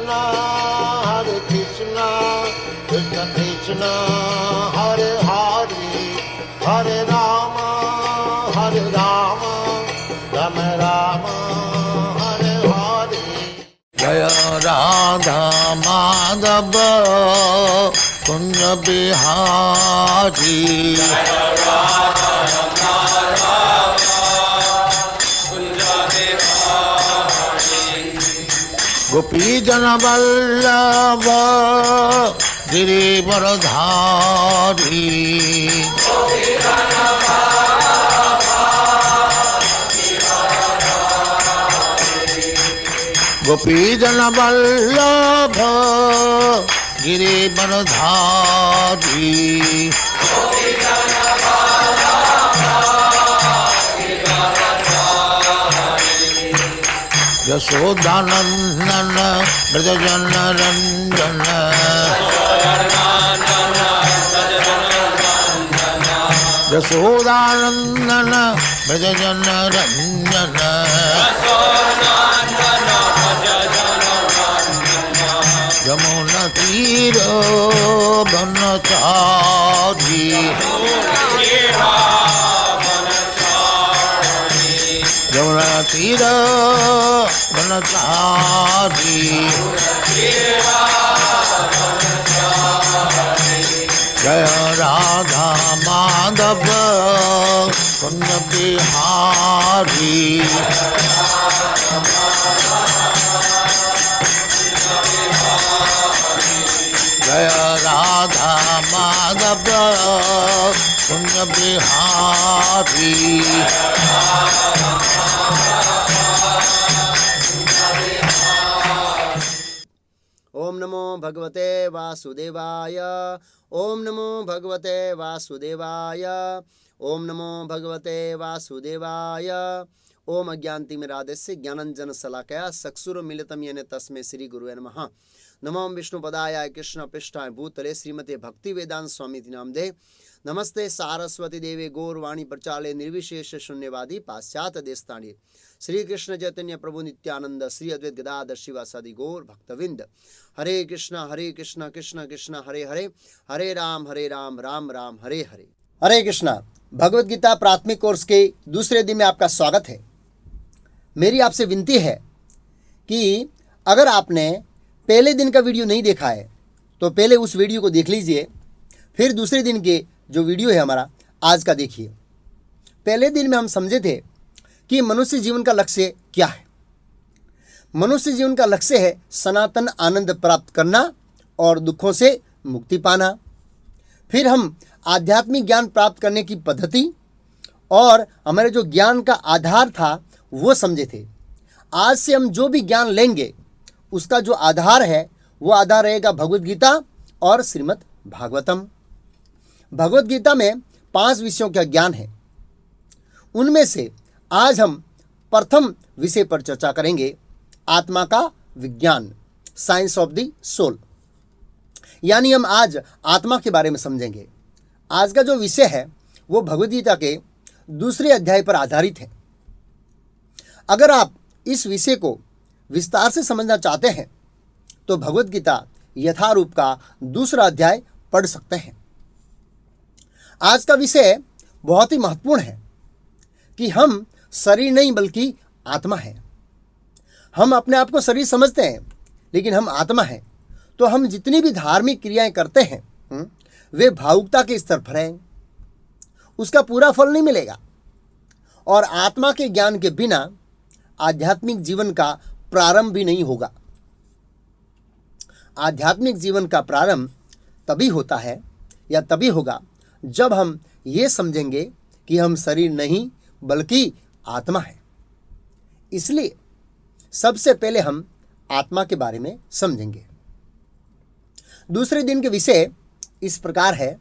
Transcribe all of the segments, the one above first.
Krishna, Hare Krishna, Krishna Krishna, Hare Hare, Hare Rama, Rama Rama, Hare Hare. Jaya Radha Madhava Kunja Bihari. Jaya Radha Madhava Kunja Bihari. Gopi Jana Vallabha Girivaradhari. Gopi Jana Vallabha Girivaradhari. Gopi Jana Vallabha Girivaradhari. Gopi Jana Vallabha Girivaradhari. Yasodhanandana Brajajana Ranjana. Yasodhanandana Brajajana Ranjana. Yamuna Tira Banachari. Yamuna Tira Banachari. Jaya Radha Madhava Kunja Bihari. Jaya Radha Madhava Kunja Bihari. ओम नमो भगवते वासुदेवाय। ओम नमो भगवते वासुदेवाय। ओम नमो भगवते वासुदेवाय। ओम अज्ञानतिमिरान्धस्य ज्ञानाञ्जन शलाकया चक्षुरुन्मीलितं येन तस्मै श्री गुरुवे नमः। नमो विष्णुपदाय कृष्ण पृष्ठाय भूतले श्रीमते भक्तिवेदांत स्वामी नामदे। नमस्ते सारस्वती देवे गौरवाणी प्रचाले निर्विशेष शून्यवादी पाश्चात्य देशताणी। श्री कृष्ण चैतन्य प्रभु नित्यानंद श्री अद्वैत गदाधर शिवासादि गौर भक्तविंद। हरे कृष्ण कृष्ण कृष्ण हरे हरे, हरे राम राम राम हरे हरे। हरे कृष्णा। भगवद गीता प्राथमिक कोर्स के दूसरे दिन में आपका स्वागत है। मेरी आपसे विनती है कि अगर आपने पहले दिन का वीडियो नहीं देखा है तो पहले उस वीडियो को देख लीजिए, फिर दूसरे दिन के जो वीडियो है हमारा आज का देखिए। पहले दिन में हम समझे थे कि मनुष्य जीवन का लक्ष्य क्या है। मनुष्य जीवन का लक्ष्य है सनातन आनंद प्राप्त करना और दुखों से मुक्ति पाना। फिर हम आध्यात्मिक ज्ञान प्राप्त करने की पद्धति और हमारे जो ज्ञान का आधार था वो समझे थे। आज से हम जो भी ज्ञान लेंगे उसका जो आधार है वो आधार रहेगा भगवद गीता और श्रीमद् भागवतम। भगवद गीता में 5 विषयों का ज्ञान है। उनमें से आज हम प्रथम विषय पर चर्चा करेंगे, आत्मा का विज्ञान, साइंस ऑफ द सोल। यानी हम आज आत्मा के बारे में समझेंगे। आज का जो विषय है वो भगवद गीता के दूसरे अध्याय पर आधारित है। अगर आप इस विषय को विस्तार से समझना चाहते हैं तो भगवद गीता यथारूप का दूसरा अध्याय पढ़ सकते हैं। आज का विषय बहुत ही महत्वपूर्ण है कि हम शरीर नहीं बल्कि आत्मा है। हम अपने आप को शरीर समझते हैं लेकिन हम आत्मा हैं। तो हम जितनी भी धार्मिक क्रियाएं करते हैं वे भावुकता के स्तर पर हैं, उसका पूरा फल नहीं मिलेगा। और आत्मा के ज्ञान के बिना आध्यात्मिक जीवन का प्रारंभ भी नहीं होगा। आध्यात्मिक जीवन का प्रारंभ तभी होता है या तभी होगा जब हम ये समझेंगे कि हम शरीर नहीं बल्कि आत्मा है। इसलिए सबसे पहले हम आत्मा के बारे में समझेंगे। दूसरे दिन के विषय इस प्रकार है,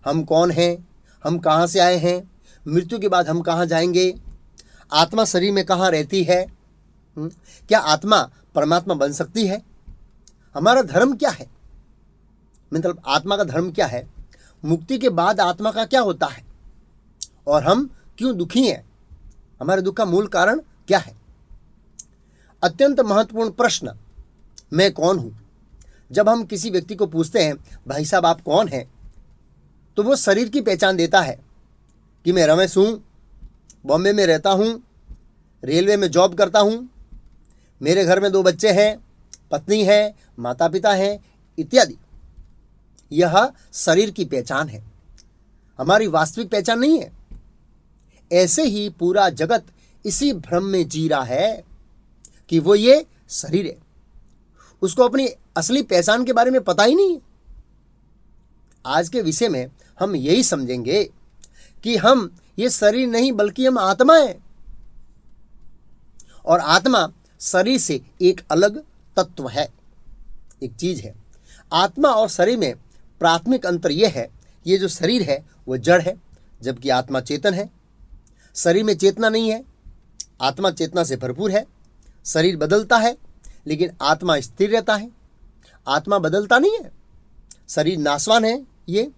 हम कौन हैं, हम कहाँ से आए हैं, मृत्यु के बाद हम कहाँ जाएंगे, आत्मा शरीर में कहाँ रहती है, क्या आत्मा परमात्मा बन सकती है, हमारा धर्म क्या है, मतलब आत्मा का धर्म क्या है, मुक्ति के बाद आत्मा का क्या होता है, और हम क्यों दुखी हैं, हमारे दुख का मूल कारण क्या है। अत्यंत महत्वपूर्ण प्रश्न मैं कौन हूँ। जब हम किसी व्यक्ति को पूछते हैं भाई साहब आप कौन हैं, तो वो शरीर की पहचान देता है कि मैं रमेश हूँ, बॉम्बे में रहता हूँ, रेलवे में जॉब करता हूँ, मेरे घर में 2 बच्चे हैं, पत्नी है, माता पिता हैं इत्यादि। यह शरीर की पहचान है, हमारी वास्तविक पहचान नहीं है। ऐसे ही पूरा जगत इसी भ्रम में जी रहा है कि वो ये शरीर है, उसको अपनी असली पहचान के बारे में पता ही नहीं है। आज के विषय में हम यही समझेंगे कि हम ये शरीर नहीं बल्कि हम आत्मा है, और आत्मा शरीर से एक अलग तत्व है, एक चीज है। आत्मा और शरीर में प्राथमिक अंतर यह है, ये जो शरीर है वो जड़ है जबकि आत्मा चेतन है। शरीर में चेतना नहीं है, आत्मा चेतना से भरपूर है। शरीर बदलता है लेकिन आत्मा स्थिर रहता है। आत्मा बदलता नहीं है। शरीर नाशवान है ये,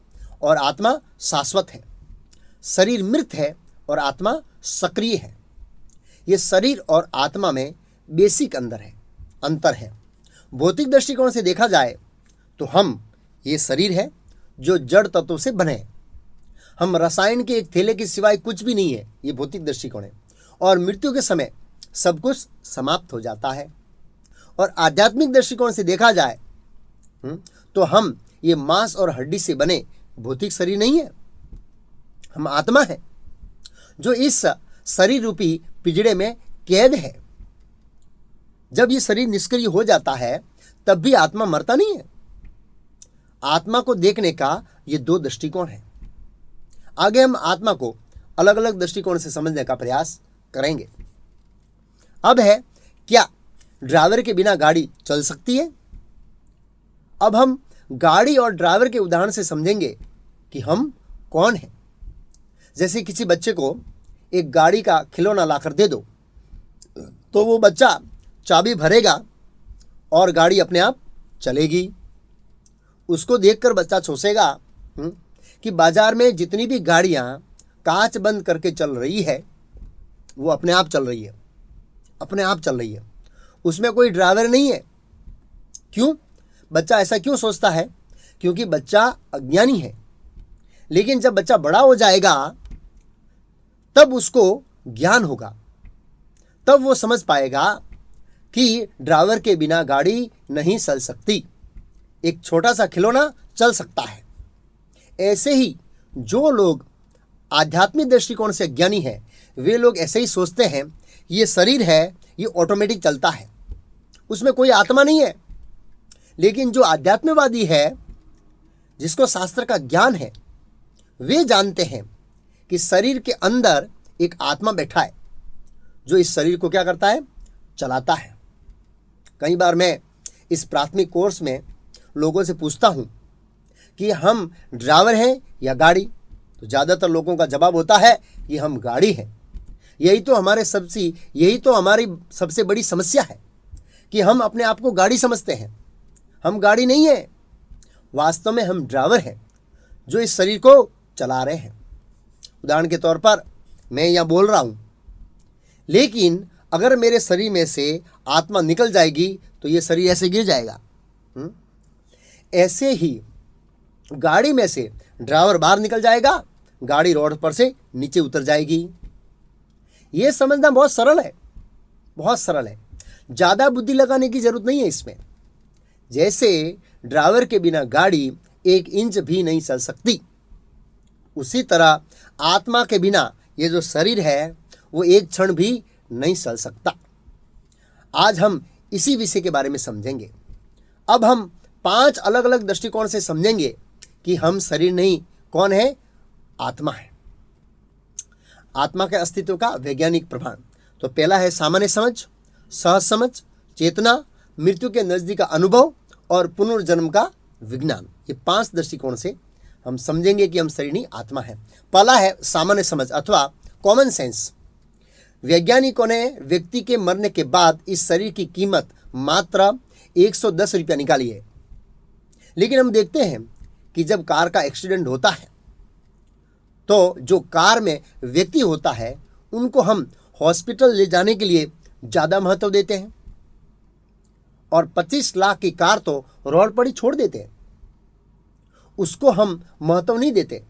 और आत्मा शाश्वत है। शरीर मृत है और आत्मा सक्रिय है। ये शरीर और आत्मा में बेसिक अंतर है। भौतिक दृष्टिकोण से देखा जाए तो हम ये शरीर है जो जड़ तत्वों से बने हैं। हम रसायन के एक थैले के सिवाय कुछ भी नहीं है, ये भौतिक दृष्टिकोण है। और मृत्यु के समय सब कुछ समाप्त हो जाता है। और आध्यात्मिक दृष्टिकोण से देखा जाए तो हम ये मांस और हड्डी से बने भौतिक शरीर नहीं है, हम आत्मा है जो इस शरीर रूपी पिंजड़े में कैद है। जब ये शरीर निष्क्रिय हो जाता है तब भी आत्मा मरता नहीं है। आत्मा को देखने का ये 2 दृष्टिकोण है। आगे हम आत्मा को अलग अलग दृष्टिकोण से समझने का प्रयास करेंगे। अब है, क्या ड्राइवर के बिना गाड़ी चल सकती है? अब हम गाड़ी और ड्राइवर के उदाहरण से समझेंगे कि हम कौन हैं। जैसे किसी बच्चे को एक गाड़ी का खिलौना लाकर दे दो तो वो बच्चा चाबी भरेगा और गाड़ी अपने आप चलेगी। उसको देखकर बच्चा सोचेगा कि बाजार में जितनी भी गाड़ियां कांच बंद करके चल रही है वो अपने आप चल रही है, अपने आप चल रही है, उसमें कोई ड्राइवर नहीं है। क्यों? बच्चा ऐसा क्यों सोचता है? क्योंकि बच्चा अज्ञानी है। लेकिन जब बच्चा बड़ा हो जाएगा तब उसको ज्ञान होगा, तब वो समझ पाएगा कि ड्राइवर के बिना गाड़ी नहीं चल सकती, एक छोटा सा खिलौना चल सकता है। ऐसे ही जो लोग आध्यात्मिक दृष्टिकोण से अज्ञानी हैं वे लोग ऐसे ही सोचते हैं ये शरीर है, ये ऑटोमेटिक चलता है, उसमें कोई आत्मा नहीं है। लेकिन जो आध्यात्मवादी है, जिसको शास्त्र का ज्ञान है, वे जानते हैं कि शरीर के अंदर एक आत्मा बैठा है जो इस शरीर को क्या करता है? चलाता है। कई बार मैं इस प्राथमिक कोर्स में लोगों से पूछता हूं कि हम ड्राइवर हैं या गाड़ी, तो ज़्यादातर लोगों का जवाब होता है कि हम गाड़ी हैं। यही तो हमारी सबसे बड़ी समस्या है कि हम अपने आप को गाड़ी समझते हैं। हम गाड़ी नहीं है, वास्तव में हम ड्राइवर हैं जो इस शरीर को चला रहे हैं। उदाहरण के तौर पर मैं यहाँ बोल रहा हूँ, लेकिन अगर मेरे शरीर में से आत्मा निकल जाएगी तो ये शरीर ऐसे गिर जाएगा। ऐसे ही गाड़ी में से ड्राइवर बाहर निकल जाएगा, गाड़ी रोड पर से नीचे उतर जाएगी। ये समझना बहुत सरल है, बहुत सरल है। ज़्यादा बुद्धि लगाने की जरूरत नहीं है इसमें। जैसे ड्राइवर के बिना गाड़ी 1 इंच भी नहीं चल सकती, उसी तरह आत्मा के बिना ये जो शरीर है वो 1 क्षण भी नहीं चल सकता। आज हम इसी विषय के बारे में समझेंगे। अब हम 5 अलग अलग दृष्टिकोण से समझेंगे कि हम शरीर नहीं, कौन है? आत्मा है। आत्मा के अस्तित्व का वैज्ञानिक प्रमाण। तो पहला है सामान्य समझ, सहज समझ, चेतना, मृत्यु के नजदीक का अनुभव और पुनर्जन्म का विज्ञान। ये 5 दृष्टिकोण से हम समझेंगे कि हम शरीर नहीं, आत्मा है। पहला है सामान्य समझ अथवा कॉमन सेंस। वैज्ञानिकों ने व्यक्ति के मरने के बाद इस शरीर की कीमत मात्र 110 रुपया निकाली है। लेकिन हम देखते हैं कि जब कार का एक्सीडेंट होता है तो जो कार में व्यक्ति होता है उनको हम हॉस्पिटल ले जाने के लिए ज़्यादा महत्व देते हैं। और 25 लाख की कार तो रोड पर ही छोड़ देते हैं, उसको हम महत्व नहीं देते।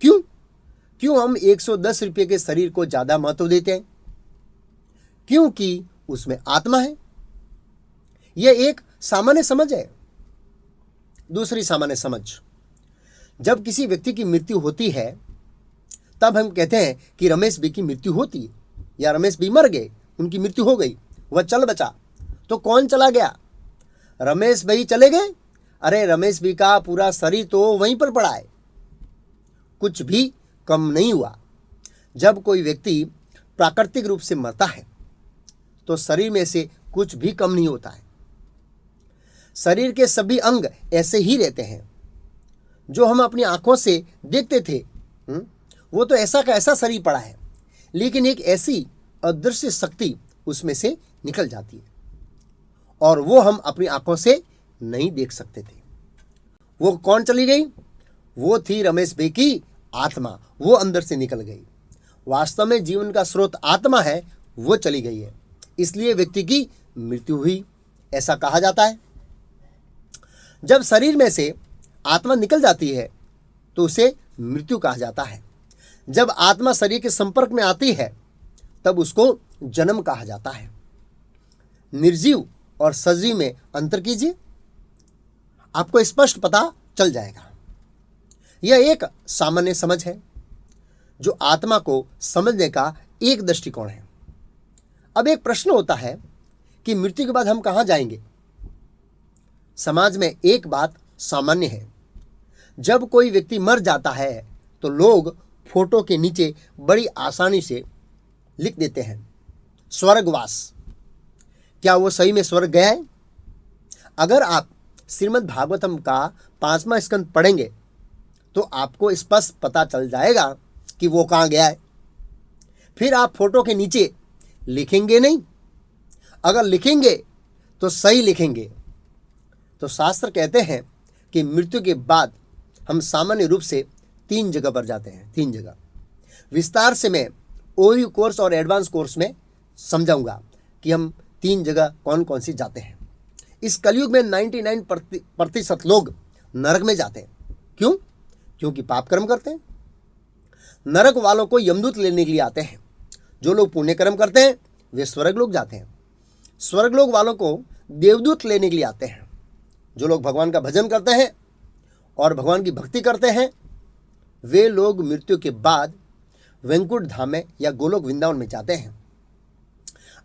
क्यों हम 110 रुपये के शरीर को ज्यादा महत्व देते हैं? क्योंकि उसमें आत्मा है। यह एक सामान्य समझ है। दूसरी सामान्य समझ, जब किसी व्यक्ति की मृत्यु होती है तब हम कहते हैं कि रमेश बी की मृत्यु होती है या रमेश बी मर गए, उनकी मृत्यु हो गई, वह चल बचा। तो कौन चला गया? रमेश भाई चले गए? अरे रमेश बी का पूरा शरीर तो वहीं पर पड़ा है, कुछ भी कम नहीं हुआ। जब कोई व्यक्ति प्राकृतिक रूप से मरता है तो शरीर में से कुछ भी कम नहीं होता है। शरीर के सभी अंग ऐसे ही रहते हैं जो हम अपनी आंखों से देखते थे। वो तो ऐसा का ऐसा शरीर पड़ा है, लेकिन एक ऐसी अदृश्य शक्ति उसमें से निकल जाती है और वो हम अपनी आंखों से नहीं देख सकते थे। वो कौन चली गई? वो थी रमेश भाई की आत्मा, वो अंदर से निकल गई। वास्तव में जीवन का स्रोत आत्मा है, वो चली गई है, इसलिए व्यक्ति की मृत्यु हुई, ऐसा कहा जाता है। जब शरीर में से आत्मा निकल जाती है तो उसे मृत्यु कहा जाता है। जब आत्मा शरीर के संपर्क में आती है तब उसको जन्म कहा जाता है। निर्जीव और सजीव में अंतर कीजिए, आपको स्पष्ट पता चल जाएगा। यह एक सामान्य समझ है जो आत्मा को समझने का एक दृष्टिकोण है। अब एक प्रश्न होता है कि मृत्यु के बाद हम कहां जाएंगे? समाज में एक बात सामान्य है, जब कोई व्यक्ति मर जाता है तो लोग फोटो के नीचे बड़ी आसानी से लिख देते हैं स्वर्गवास। क्या वो सही में स्वर्ग गया है? अगर आप श्रीमद् भागवतम का 5वां स्कंद पढ़ेंगे तो आपको स्पष्ट पता चल जाएगा कि वो कहाँ गया है। फिर आप फोटो के नीचे लिखेंगे नहीं, अगर लिखेंगे तो सही लिखेंगे। तो शास्त्र कहते हैं कि मृत्यु के बाद हम सामान्य रूप से 3 जगह पर जाते हैं। 3 जगह विस्तार से मैं ओयू कोर्स और एडवांस कोर्स में समझाऊंगा कि हम 3 जगह कौन कौन सी जाते हैं। इस कलयुग में 99% लोग नरक में जाते हैं। क्यों? क्योंकि पाप कर्म करते हैं। नरक वालों को यमदूत लेने के लिए आते हैं। जो लोग पुण्य कर्म करते हैं वे स्वर्ग लोग जाते हैं। स्वर्ग लोग वालों को देवदूत लेने के लिए आते हैं। जो लोग भगवान का भजन करते हैं और भगवान की भक्ति करते हैं वे लोग मृत्यु के बाद वैकुंठ धाम में या गोलोक वृंदावन में जाते हैं,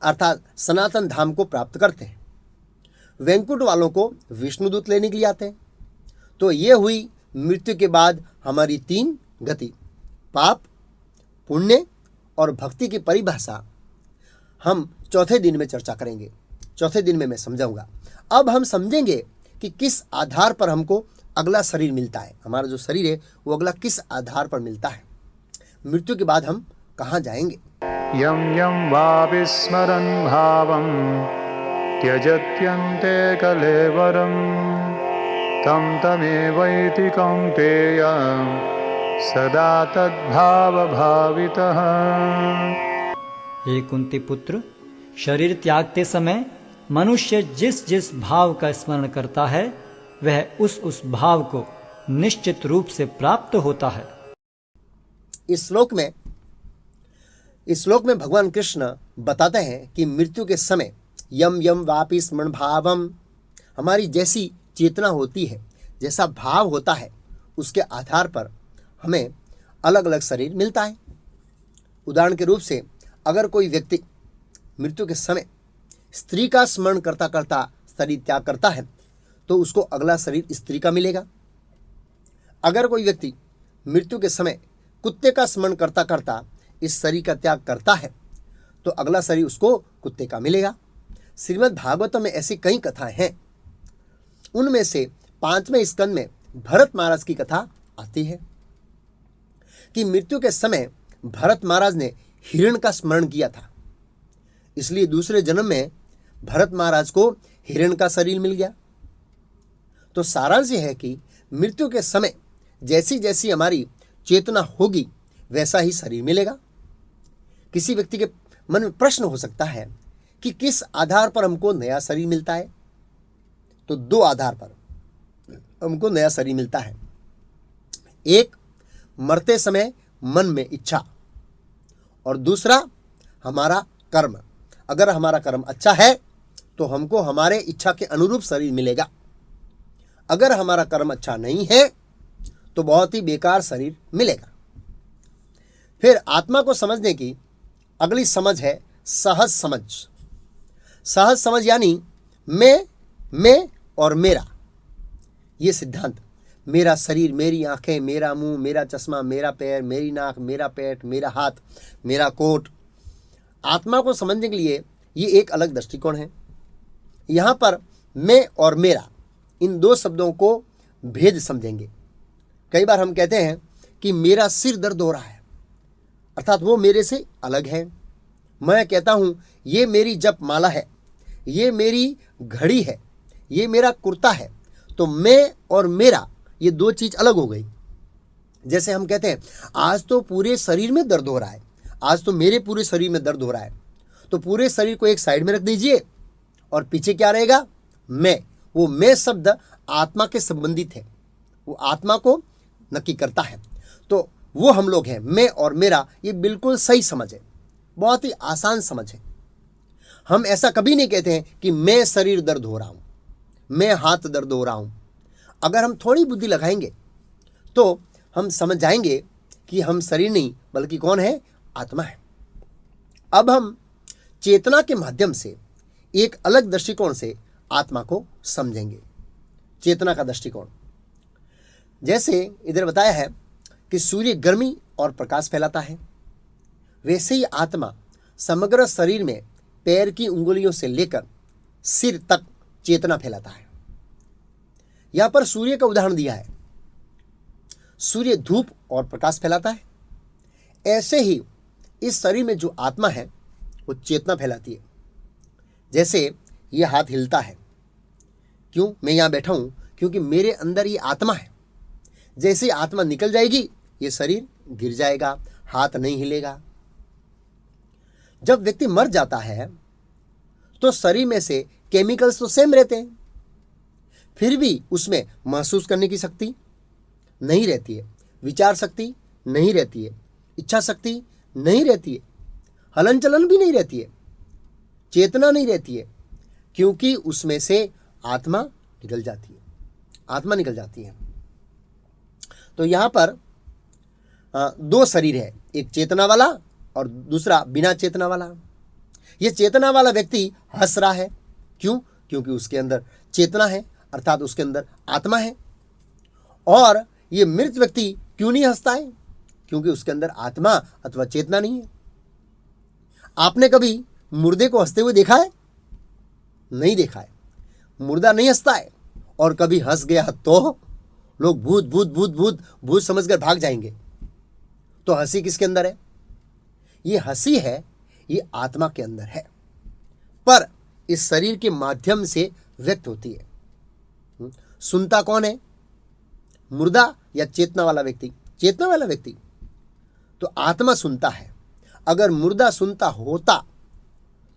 अर्थात सनातन धाम को प्राप्त करते हैं। वैकुंठ वालों को विष्णुदूत लेने के लिए आते हैं। तो ये हुई मृत्यु के बाद हमारी 3 गति, पाप, पुण्य और भक्ति की परिभाषा हम चौथे दिन में चर्चा करेंगे। चौथे दिन में मैं समझाऊंगा। अब हम समझेंगे कि किस आधार पर हमको अगला शरीर मिलता है। हमारा जो शरीर है वो अगला किस आधार पर मिलता है, मृत्यु के बाद हम कहाँ जाएंगे। यं यं वाविस्मरन् भावं त्यजत्यन्ते कलेवरं तं तमेवैति कौन्तेय सदा तद्भावभावितः। हे कुंती पुत्र, शरीर त्यागते समय मनुष्य जिस जिस भाव का स्मरण करता है वह उस भाव को निश्चित रूप से प्राप्त होता है। इस श्लोक में भगवान कृष्ण बताते हैं कि मृत्यु के समय यम यम वापि स्मरण भावम, हमारी जैसी चेतना होती है, जैसा भाव होता है, उसके आधार पर हमें अलग अलग शरीर मिलता है। उदाहरण के रूप से अगर कोई व्यक्ति मृत्यु के समय स्त्री का स्मरण करता करता शरीर त्याग करता है तो उसको अगला शरीर स्त्री का मिलेगा। अगर कोई व्यक्ति मृत्यु के समय कुत्ते का स्मरण करता करता इस शरीर का त्याग करता है तो अगला शरीर उसको कुत्ते का मिलेगा। श्रीमद् भागवतम में ऐसी कई कथाएं हैं। उनमें से 5वें स्कंद में भरत महाराज की कथा आती है कि मृत्यु के समय भरत महाराज ने हिरण का स्मरण किया था, इसलिए दूसरे जन्म में भरत महाराज को हिरण का शरीर मिल गया। तो सारांश यह है कि मृत्यु के समय जैसी जैसी हमारी चेतना होगी वैसा ही शरीर मिलेगा। किसी व्यक्ति के मन में प्रश्न हो सकता है कि किस आधार पर हमको नया शरीर मिलता है। तो दो आधार पर हमको नया शरीर मिलता है। एक, मरते समय मन में इच्छा, और दूसरा हमारा कर्म। अगर हमारा कर्म अच्छा है तो हमको हमारे इच्छा के अनुरूप शरीर मिलेगा। अगर हमारा कर्म अच्छा नहीं है तो बहुत ही बेकार शरीर मिलेगा। फिर आत्मा को समझने की अगली समझ है सहज समझ। सहज समझ यानी मैं और मेरा, ये सिद्धांत, मेरा शरीर, मेरी आंखें, मेरा मुंह, मेरा चश्मा, मेरा पैर, मेरी नाक, मेरा पेट, मेरा हाथ, मेरा कोट। आत्मा को समझने के लिए ये एक अलग दृष्टिकोण है। यहाँ पर मैं और मेरा, इन दो शब्दों को भेद समझेंगे। कई बार हम कहते हैं कि मेरा सिर दर्द हो रहा है, अर्थात वो मेरे से अलग है। मैं कहता हूँ ये मेरी जप माला है, ये मेरी घड़ी है, ये मेरा कुर्ता है। तो मैं और मेरा, ये दो चीज़ अलग हो गई। जैसे हम कहते हैं आज तो पूरे शरीर में दर्द हो रहा है, आज तो मेरे पूरे शरीर में दर्द हो रहा है। तो पूरे शरीर को एक साइड में रख दीजिए और पीछे क्या रहेगा? मैं। वो मैं शब्द आत्मा के संबंधित है, वो आत्मा को नक्की करता है। तो वो हम लोग हैं, मैं और मेरा। ये बिल्कुल सही समझ है, बहुत ही आसान समझ है। हम ऐसा कभी नहीं कहते हैं कि मैं शरीर दर्द हो रहा हूँ, मैं हाथ दर्द हो रहा हूँ। अगर हम थोड़ी बुद्धि लगाएंगे तो हम समझ जाएंगे कि हम शरीर नहीं बल्कि कौन है? आत्मा है। अब हम चेतना के माध्यम से एक अलग दृष्टिकोण से आत्मा को समझेंगे। चेतना का दृष्टिकोण, जैसे इधर बताया है कि सूर्य गर्मी और प्रकाश फैलाता है, वैसे ही आत्मा समग्र शरीर में पैर की उंगलियों से लेकर सिर तक चेतना फैलाता है। यहां पर सूर्य का उदाहरण दिया है। सूर्य धूप और प्रकाश फैलाता है, ऐसे ही इस शरीर में जो आत्मा है वो चेतना फैलाती है। जैसे ये हाथ हिलता है, क्यों? मैं यहां बैठा हूं क्योंकि मेरे अंदर ये आत्मा है। जैसे आत्मा निकल जाएगी ये शरीर गिर जाएगा, हाथ नहीं हिलेगा। जब व्यक्ति मर जाता है तो शरीर में से केमिकल्स तो सेम रहते हैं, फिर भी उसमें महसूस करने की शक्ति नहीं रहती है, विचार शक्ति नहीं रहती है, इच्छा शक्ति नहीं रहती है, हलन चलन भी नहीं रहती है, चेतना नहीं रहती है, क्योंकि उसमें से आत्मा निकल जाती है। आत्मा निकल जाती है। तो यहाँ पर दो शरीर है, एक चेतना वाला और दूसरा बिना चेतना वाला। ये चेतना वाला व्यक्ति हंस रहा है, क्यों? क्योंकि उसके अंदर चेतना है, अर्थात उसके अंदर आत्मा है। और ये मृत व्यक्ति क्यों नहीं हंसता है? क्योंकि उसके अंदर आत्मा अथवा चेतना नहीं है। आपने कभी मुर्दे को हंसते हुए देखा है? नहीं देखा है। मुर्दा नहीं हंसता है, और कभी हंस गया तो लोग भूत भूत भूत भूत भूत समझकर भाग जाएंगे। तो हंसी किसके अंदर है? ये हंसी है, ये आत्मा के अंदर है, पर इस शरीर के माध्यम से व्यक्त होती है। सुनता कौन है? मुर्दा या चेतना वाला व्यक्ति? चेतना वाला व्यक्ति। तो आत्मा सुनता है। अगर मुर्दा सुनता होता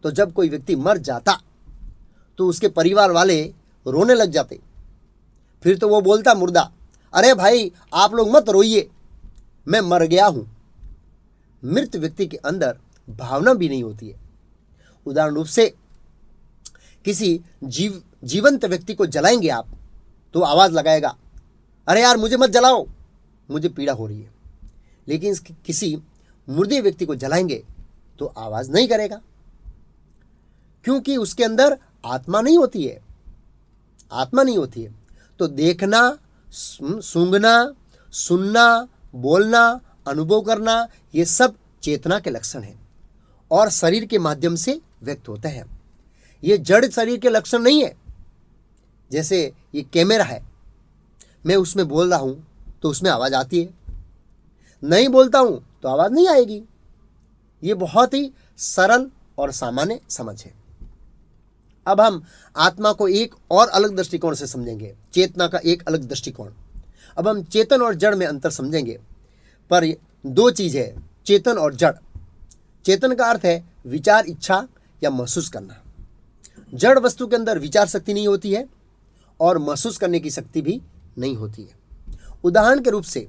तो जब कोई व्यक्ति मर जाता तो उसके परिवार वाले रोने लग जाते। फिर तो वो बोलता मुर्दा, अरे भाई आप लोग मत रोइए, मैं मर गया हूं। मृत व्यक्ति के अंदर भावना भी नहीं होती है। उदाहरण रूप से किसी जीवंत व्यक्ति को जलाएंगे आप तो आवाज लगाएगा, अरे यार मुझे मत जलाओ, मुझे पीड़ा हो रही है। लेकिन किसी मुर्दे व्यक्ति को जलाएंगे तो आवाज नहीं करेगा, क्योंकि उसके अंदर आत्मा नहीं होती है। आत्मा नहीं होती है। तो देखना, सूंघना, सुनना, बोलना, अनुभव करना, ये सब चेतना के लक्षण हैं और शरीर के माध्यम से व्यक्त होते हैं। ये जड़ शरीर के लक्षण नहीं है। जैसे ये कैमरा है, मैं उसमें बोल रहा हूं तो उसमें आवाज आती है, नहीं बोलता हूं तो आवाज नहीं आएगी। ये बहुत ही सरल और सामान्य समझ है। अब हम आत्मा को एक और अलग दृष्टिकोण से समझेंगे, चेतना का एक अलग दृष्टिकोण। अब हम चेतन और जड़ में अंतर समझेंगे, पर दो चीज है, चेतन और जड़। चेतन का अर्थ है विचार, इच्छा या महसूस करना। जड़ वस्तु के अंदर विचार शक्ति नहीं होती है और महसूस करने की शक्ति भी नहीं होती है। उदाहरण के रूप से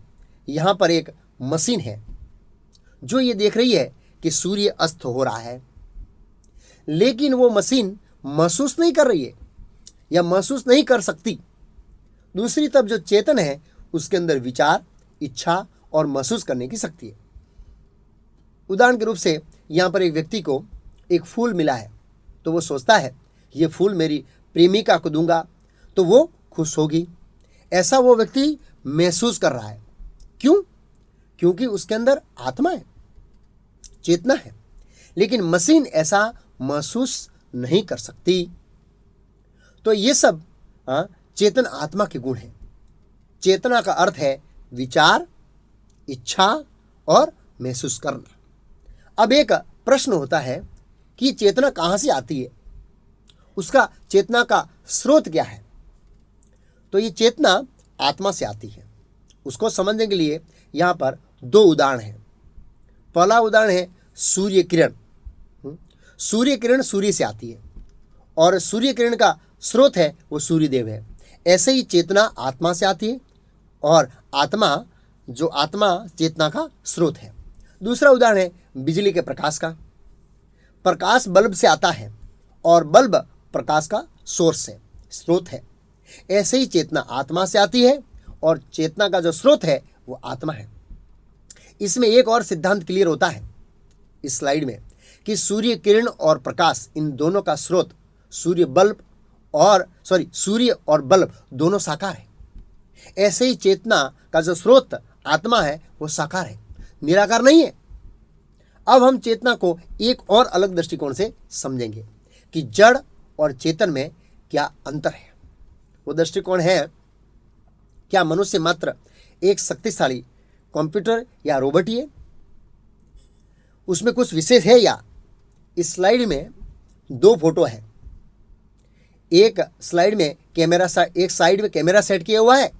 यहाँ पर एक मशीन है जो ये देख रही है कि सूर्य अस्त हो रहा है, लेकिन वो मशीन महसूस नहीं कर रही है या महसूस नहीं कर सकती। दूसरी तरफ जो चेतन है उसके अंदर विचार, इच्छा और महसूस करने की शक्ति है। उदाहरण के रूप से यहाँ पर एक व्यक्ति को एक फूल मिला है तो वो सोचता है ये फूल मेरी प्रेमिका को दूंगा तो वो खुश होगी। ऐसा वो व्यक्ति महसूस कर रहा है। क्यों? क्योंकि उसके अंदर आत्मा है, चेतना है। लेकिन मशीन ऐसा महसूस नहीं कर सकती। तो ये सब चेतन आत्मा के गुण हैं। चेतना का अर्थ है विचार, इच्छा और महसूस करना। अब एक प्रश्न होता है कि चेतना कहाँ से आती है, उसका चेतना का स्रोत क्या है। तो ये चेतना आत्मा से आती है। उसको समझने के लिए यहाँ पर दो उदाहरण हैं। पहला उदाहरण है सूर्य किरण। सूर्य किरण सूर्य से आती है और सूर्य किरण का स्रोत है वो सूर्य देव है। ऐसे ही चेतना आत्मा से आती है और आत्मा चेतना का स्रोत है। दूसरा उदाहरण है बिजली के प्रकाश का। प्रकाश बल्ब से आता है और बल्ब प्रकाश का सोर्स है, स्रोत है। ऐसे ही चेतना आत्मा से आती है और चेतना का जो स्रोत है वो आत्मा है। इसमें एक और सिद्धांत क्लियर होता है इस स्लाइड में कि सूर्य किरण और प्रकाश, इन दोनों का स्रोत सूर्य और बल्ब दोनों साकार है। ऐसे ही चेतना का जो स्रोत आत्मा है वो साकार है, निराकार नहीं है। अब हम चेतना को एक और अलग दृष्टिकोण से समझेंगे कि जड़ और चेतन में क्या अंतर है। वो दृष्टिकोण है, क्या मनुष्य मात्र एक शक्तिशाली कंप्यूटर या रोबोट ही है, उसमें कुछ विशेष है या? इस स्लाइड में दो फोटो है। एक साइड में कैमरा सेट किया हुआ है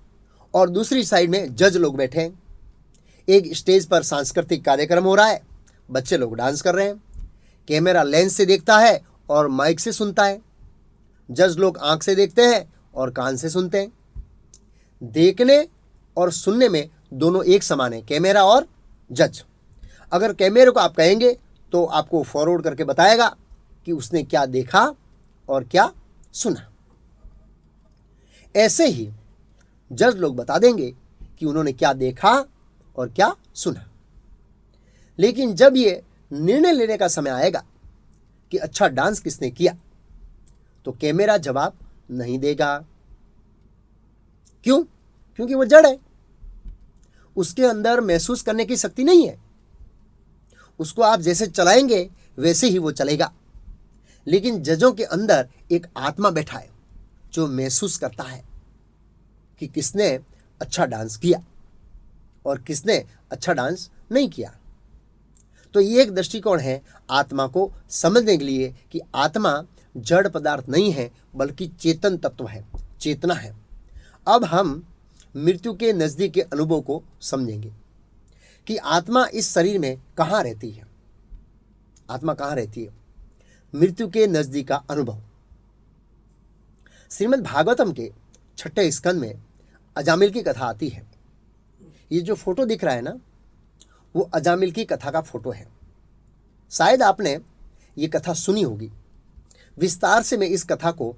और दूसरी साइड में जज लोग बैठे हैं। एक स्टेज पर सांस्कृतिक कार्यक्रम हो रहा है, बच्चे लोग डांस कर रहे हैं। कैमरा लेंस से देखता है और माइक से सुनता है। जज लोग आंख से देखते हैं और कान से सुनते हैं। देखने और सुनने में दोनों एक समान है, कैमरा और जज। अगर कैमरे को आप कहेंगे तो आपको फॉरवर्ड करके बताएगा कि उसने क्या देखा और क्या सुना। ऐसे ही जज लोग बता देंगे कि उन्होंने क्या देखा और क्या सुना। लेकिन जब ये निर्णय लेने का समय आएगा कि अच्छा डांस किसने किया, तो कैमरा जवाब नहीं देगा। क्यों? क्योंकि वो जड़ है, उसके अंदर महसूस करने की शक्ति नहीं है। उसको आप जैसे चलाएंगे वैसे ही वो चलेगा। लेकिन जजों के अंदर एक आत्मा बैठा है जो महसूस करता है कि किसने अच्छा डांस किया और किसने अच्छा डांस नहीं किया। तो ये एक दृष्टिकोण है आत्मा को समझने के लिए कि आत्मा जड़ पदार्थ नहीं है बल्कि चेतन तत्व है, चेतना है। अब हम मृत्यु के नज़दीक के अनुभव को समझेंगे कि आत्मा इस शरीर में कहाँ रहती है। आत्मा कहाँ रहती है? मृत्यु के नज़दीक का अनुभव। श्रीमद् भागवतम के 6ठे स्कंद में अजामिल की कथा आती है। ये जो फोटो दिख रहा है ना, वो अजामिल की कथा का फोटो है। शायद आपने ये कथा सुनी होगी। विस्तार से मैं इस कथा को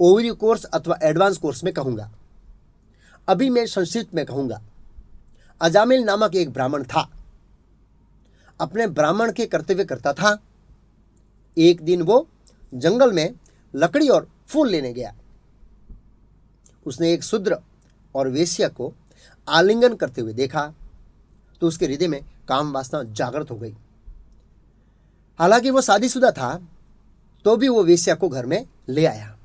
ओवरव्यू कोर्स अथवा एडवांस कोर्स में कहूँगा। अभी मैं संक्षिप्त में कहूँगा। अजामिल नामक एक ब्राह्मण था। अपने ब्राह्मण के कर्तव्य करता था। एक दिन वो जंगल में लकड़ी और फूल लेने गया। उसने एक शूद्र और वेश्या को आलिंगन करते हुए देखा तो उसके हृदय में काम वासना जागृत हो गई। हालांकि वो शादीशुदा था तो भी वो वेश्या को घर में ले आया।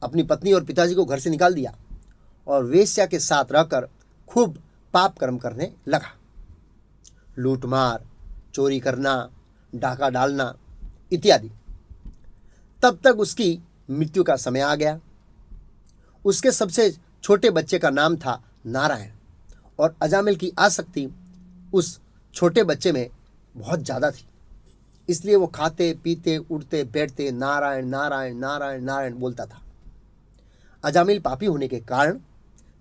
अपनी पत्नी और पिताजी को घर से निकाल दिया और वेश्या के साथ रहकर खूब पाप कर्म करने लगा। लूटमार, चोरी करना, डाका डालना इत्यादि। तब तक उसकी मृत्यु का समय आ गया। उसके सबसे छोटे बच्चे का नाम था नारायण और अजामिल की आसक्ति उस छोटे बच्चे में बहुत ज़्यादा थी। इसलिए वो खाते पीते उठते बैठते नारायण नारायण नारायण नारायण बोलता था। अजामिल पापी होने के कारण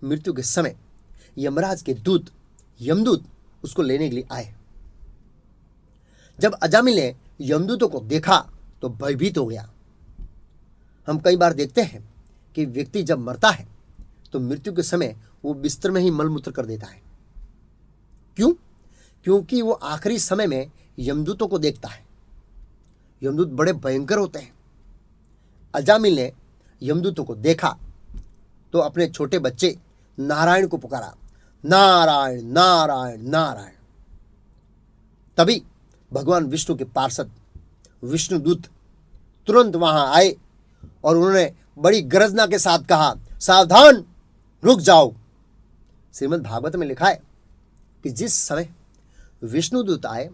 मृत्यु के समय यमराज के दूत यमदूत उसको लेने के लिए आए। जब अजामिल ने यमदूतों को देखा तो भयभीत हो गया। हम कई बार देखते हैं कि व्यक्ति जब मरता है तो मृत्यु के समय वो बिस्तर में ही मलमूत्र कर देता है। क्यों? क्योंकि वो आखिरी समय में यमदूतों को देखता है। यमदूत बड़े भयंकर होते हैं। अजामिल ने यमदूतों को देखा तो अपने छोटे बच्चे नारायण को पुकारा, नारायण नारायण नारायण। तभी भगवान विष्णु के पार्षद विष्णुदूत तुरंत वहां आए और उन्होंने बड़ी गर्जना के साथ कहा, सावधान, रुक जाओ। श्रीमद् भागवत में लिखा है कि जिस समय विष्णुदूत आए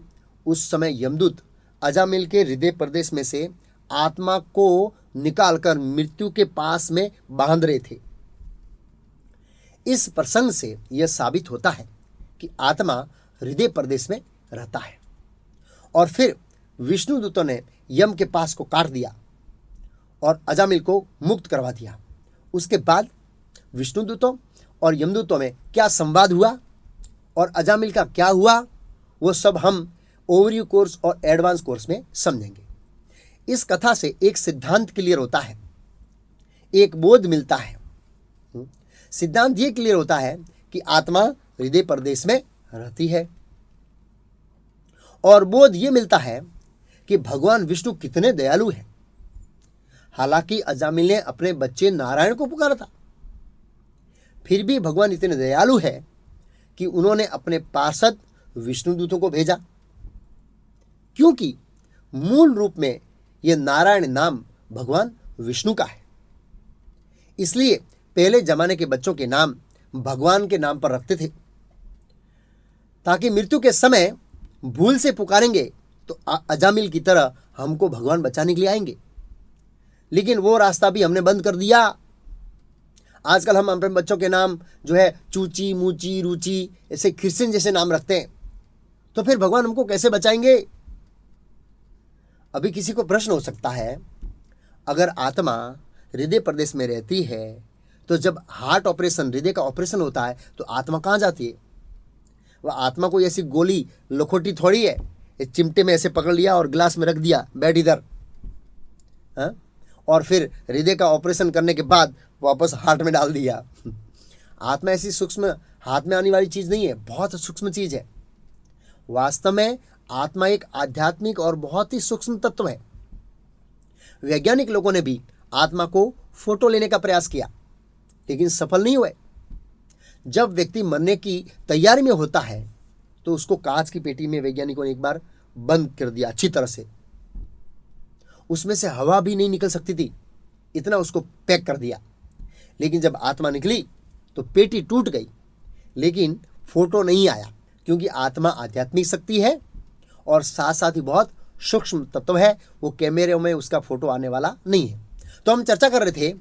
उस समय यमदूत अजामिल के हृदय प्रदेश में से आत्मा को निकालकर मृत्यु के पास में बांध रहे थे। इस प्रसंग से यह साबित होता है कि आत्मा हृदय प्रदेश में रहता है। और फिर विष्णुदूतों ने यम के पास को काट दिया और अजामिल को मुक्त करवा दिया। उसके बाद विष्णुदूतों और यमदूतों में क्या संवाद हुआ और अजामिल का क्या हुआ, वो सब हम ओवरव्यू कोर्स और एडवांस कोर्स में समझेंगे। इस कथा से एक सिद्धांत क्लियर होता है, एक बोध मिलता है। सिद्धांत ये क्लियर होता है कि आत्मा हृदय प्रदेश में रहती है और बोध ये मिलता है कि भगवान विष्णु कितने दयालु हैं। हालांकि अजामिल ने अपने बच्चे नारायण को पुकारा था, फिर भी भगवान इतने दयालु है कि उन्होंने अपने पार्षद विष्णुदूतों को भेजा, क्योंकि मूल रूप में यह नारायण नाम भगवान विष्णु का है। इसलिए पहले जमाने के बच्चों के नाम भगवान के नाम पर रखते थे, ताकि मृत्यु के समय भूल से पुकारेंगे तो अजामिल की तरह हमको भगवान बचाने के लिए आएंगे। लेकिन वो रास्ता भी हमने बंद कर दिया। आजकल हम अपने बच्चों के नाम जो है चूची मूची रुचि ऐसे क्रिश्चियन जैसे नाम रखते हैं, तो फिर भगवान हमको कैसे बचाएंगे? अभी किसी को प्रश्न हो सकता है, अगर आत्मा हृदय प्रदेश में रहती है तो जब हार्ट ऑपरेशन, हृदय का ऑपरेशन होता है तो आत्मा कहाँ जाती है? वह आत्मा कोई ऐसी गोली लखोटी थोड़ी है, एक चिमटे में ऐसे पकड़ लिया और ग्लास में रख दिया, बैठ इधर, और फिर हृदय का ऑपरेशन करने के बाद वापस हार्ट में डाल दिया। आत्मा ऐसी सूक्ष्म हाथ में आने वाली चीज़ नहीं है, बहुत सूक्ष्म चीज़ है। वास्तव में आत्मा एक आध्यात्मिक और बहुत ही सूक्ष्म तत्व है। वैज्ञानिक लोगों ने भी आत्मा को फोटो लेने का प्रयास किया, लेकिन सफल नहीं हुए। जब व्यक्ति मरने की तैयारी में होता है तो उसको कांच की पेटी में वैज्ञानिकों ने एक बार बंद कर दिया अच्छी तरह से, उसमें से हवा भी नहीं निकल सकती थी, इतना उसको पैक कर दिया। लेकिन जब आत्मा निकली तो पेटी टूट गई, लेकिन फोटो नहीं आया, क्योंकि आत्मा आध्यात्मिक शक्ति है और साथ साथ ही बहुत सूक्ष्म तत्व है। वो कैमरे में उसका फोटो आने वाला नहीं है। तो हम चर्चा कर रहे थे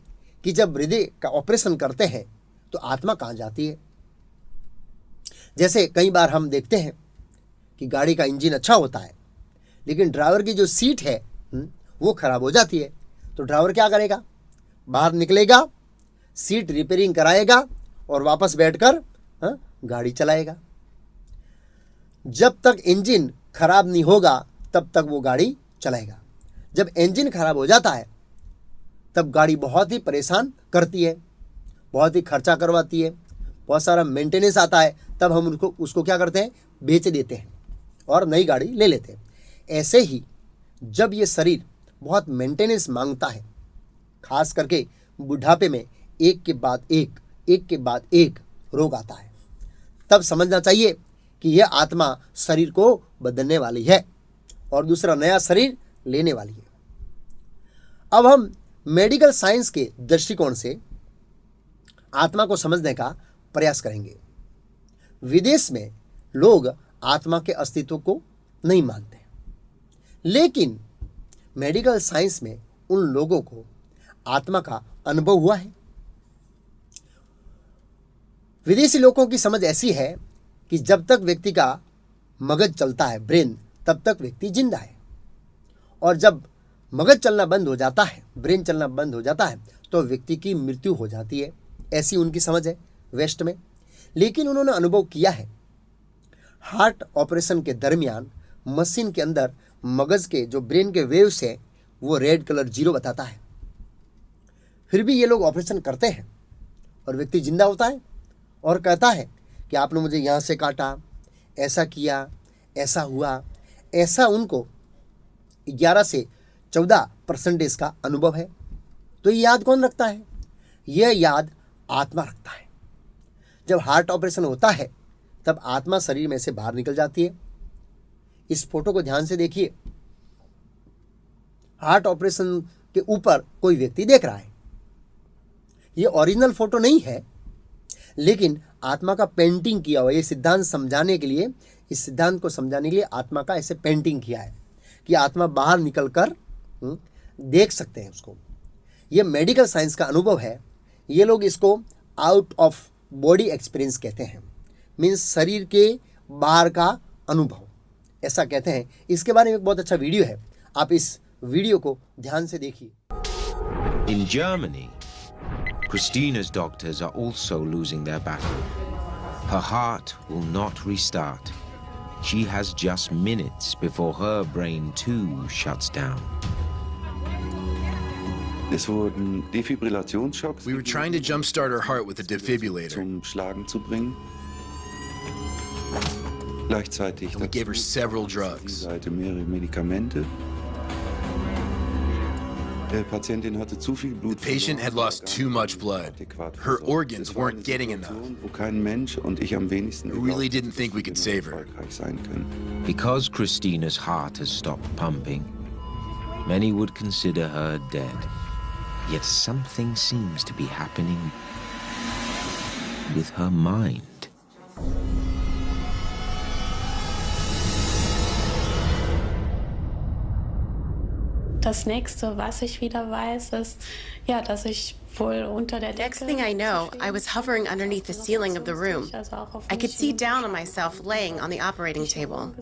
कि जब हृदय का ऑपरेशन करते हैं तो आत्मा कहाँ जाती है। जैसे कई बार हम देखते हैं कि गाड़ी का इंजन अच्छा होता है, लेकिन ड्राइवर की जो सीट है वो खराब हो जाती है, तो ड्राइवर क्या करेगा? बाहर निकलेगा, सीट रिपेयरिंग कराएगा और वापस बैठकर गाड़ी चलाएगा। जब तक इंजन खराब नहीं होगा तब तक वो गाड़ी चलाएगा। जब इंजन खराब हो जाता है तब गाड़ी बहुत ही परेशान करती है, बहुत ही खर्चा करवाती है, बहुत सारा मेंटेनेंस आता है। तब हम उसको क्या करते हैं? बेच देते हैं और नई गाड़ी ले लेते हैं। ऐसे ही जब ये शरीर बहुत मेंटेनेंस मांगता है, खास करके बुढ़ापे में एक के बाद एक रोग आता है, तब समझना चाहिए कि यह आत्मा शरीर को बदलने वाली है और दूसरा नया शरीर लेने वाली है। अब हम मेडिकल साइंस के दृष्टिकोण से आत्मा को समझने का प्रयास करेंगे। विदेश में लोग आत्मा के अस्तित्व को नहीं मानते, लेकिन मेडिकल साइंस में उन लोगों को आत्मा का अनुभव हुआ है। विदेशी लोगों की समझ ऐसी है कि जब तक व्यक्ति का मगज चलता है, ब्रेन, तब तक व्यक्ति जिंदा है। और जब मगज चलना बंद हो जाता है, ब्रेन चलना बंद हो जाता है, तो व्यक्ति की मृत्यु हो जाती है। ऐसी उनकी समझ है वेस्ट में। लेकिन उन्होंने अनुभव किया है, हार्ट ऑपरेशन के दरमियान मशीन के अंदर मगज के जो ब्रेन के वेव्स है वो रेड कलर 0 बताता है। फिर भी ये लोग ऑपरेशन करते हैं और व्यक्ति जिंदा होता है और कहता है कि आपने मुझे यहाँ से काटा, ऐसा किया, ऐसा हुआ। ऐसा उनको 11 से 14% का अनुभव है। तो ये याद कौन रखता है? यह याद आत्मा रखता है। जब हार्ट ऑपरेशन होता है तब आत्मा शरीर में से बाहर निकल जाती है। इस फोटो को ध्यान से देखिए। हार्ट ऑपरेशन के ऊपर कोई व्यक्ति देख रहा है। ये ओरिजिनल फोटो नहीं है, लेकिन आत्मा का पेंटिंग किया हुआ। ये सिद्धांत समझाने के लिए, इस सिद्धांत को समझाने के लिए आत्मा का ऐसे पेंटिंग किया है कि आत्मा बाहर निकलकर देख सकते हैं उसको। ये मेडिकल साइंस का अनुभव है। ये लोग इसको आउट ऑफ बॉडी एक्सपीरियंस कहते हैं, मीन्स शरीर के बाहर का अनुभव, ऐसा कहते हैं। इसके बारे में एक बहुत अच्छा वीडियो है, आप इस वीडियो को ध्यान से देखिए। In Germany, Christina's doctors are also losing their battle. Her heart will not restart. She has just minutes before her brain too shuts down. Es wurden Defibrillationsschocks. We were trying to jumpstart her heart with a defibrillator. Zum Schlagen zu bringen. Gleichzeitig And we gave her several drugs. Seite mehrere Medikamente. Der Patientin hatte zu viel Blut. The patient had lost too much blood. Her organs weren't getting enough. Wo kein Mensch und ich am wenigsten We really didn't think we could save her. erfolgreich sein können. Because Christina's heart has stopped pumping, many would consider her dead. Yet something seems to be happening with her mind. Das nächste, was ich wieder weiß, ist, ja, dass ich wohl unter der Decke... Next thing I know, I was hovering underneath the ceiling of the room. I could see down on myself laying on the operating table.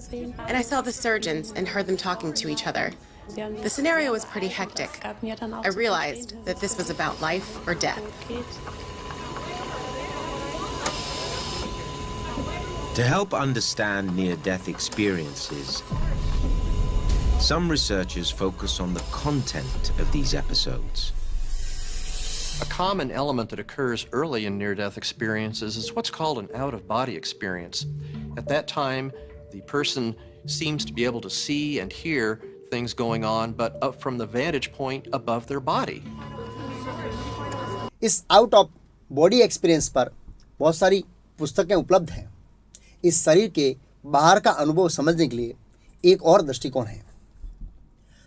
And I saw the surgeons and heard them talking to each other. The scenario was pretty hectic. I realized that this was about life or death. To help understand near-death experiences, some researchers focus on the content of these episodes. A common element that occurs early in near-death experiences is what's called an out-of-body experience. At that time, the person seems to be able to see and hear things going on, but up from the vantage point above their body. इस out of body experience पर बहुत सारी पुस्तकें उपलब्ध हैं। इस शरीर के बाहर का अनुभव समझने के लिए एक और दृष्टिकोण है।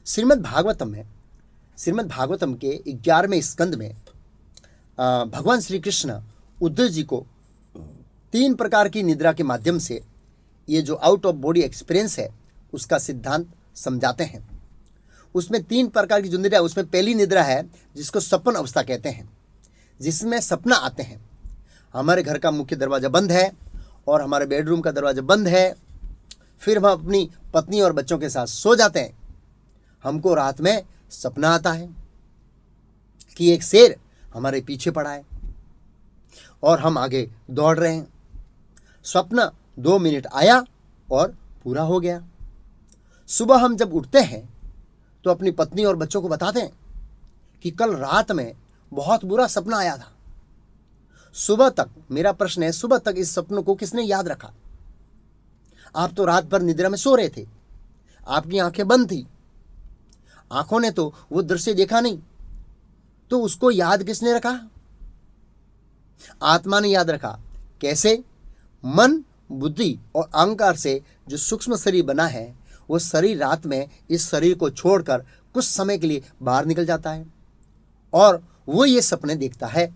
श्रीमद् भागवतम के 11वें स्कंद में भगवान श्री कृष्ण उद्धव जी को 3 प्रकार की निद्रा के माध्यम से ये जो आउट ऑफ बॉडी एक्सपीरियंस है उसका सिद्धांत समझाते हैं। उसमें 3 प्रकार की जो निद्रा है, उसमें पहली निद्रा है जिसको सपन अवस्था कहते हैं, जिसमें सपना आते हैं। हमारे घर का मुख्य दरवाज़ा बंद है और हमारे बेडरूम का दरवाज़ा बंद है, फिर हम अपनी पत्नी और बच्चों के साथ सो जाते हैं। हमको रात में सपना आता है कि एक शेर हमारे पीछे पड़ा है और हम आगे दौड़ रहे हैं। स्वप्न 2 मिनट आया और पूरा हो गया। सुबह हम जब उठते हैं तो अपनी पत्नी और बच्चों को बताते हैं कि कल रात में बहुत बुरा सपना आया था। सुबह तक, मेरा प्रश्न है, सुबह तक इस सपनों को किसने याद रखा? आप तो रात भर निद्रा में सो रहे थे, आपकी आंखें बंद थी, आंखों ने तो वो दृश्य देखा नहीं, तो उसको याद किसने रखा? आत्मा ने याद रखा। कैसे? मन, बुद्धि और अहंकार से जो सूक्ष्म शरीर बना है, वो शरीर रात में इस शरीर को छोड़कर कुछ समय के लिए बाहर निकल जाता है और वो ये सपने देखता है।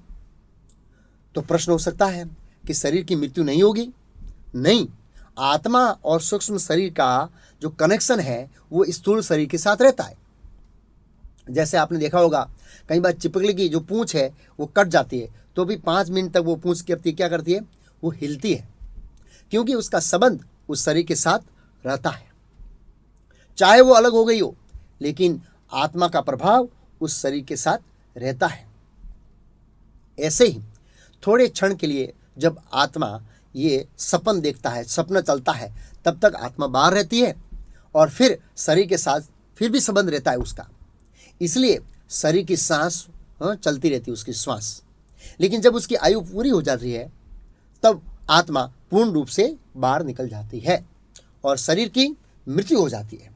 तो प्रश्न हो सकता है कि शरीर की मृत्यु नहीं होगी? नहीं, आत्मा और सूक्ष्म शरीर का जो कनेक्शन है वो स्थूल शरीर के साथ रहता है। जैसे आपने देखा होगा कई बार चिपकली की जो पूंछ है वो कट जाती है, तो भी 5 मिनट तक वो पूंछ क्या करती है? वो हिलती है, क्योंकि उसका संबंध उस शरीर के साथ रहता है। चाहे वो अलग हो गई हो, लेकिन आत्मा का प्रभाव उस शरीर के साथ रहता है। ऐसे ही थोड़े क्षण के लिए जब आत्मा ये सपन देखता है, सपना चलता है, तब तक आत्मा बाहर रहती है और फिर शरीर के साथ फिर भी संबंध रहता है उसका। इसलिए शरीर की सांस चलती रहती है, उसकी श्वास। लेकिन जब उसकी आयु पूरी हो जाती है तब आत्मा पूर्ण रूप से बाहर निकल जाती है और शरीर की मृत्यु हो जाती है।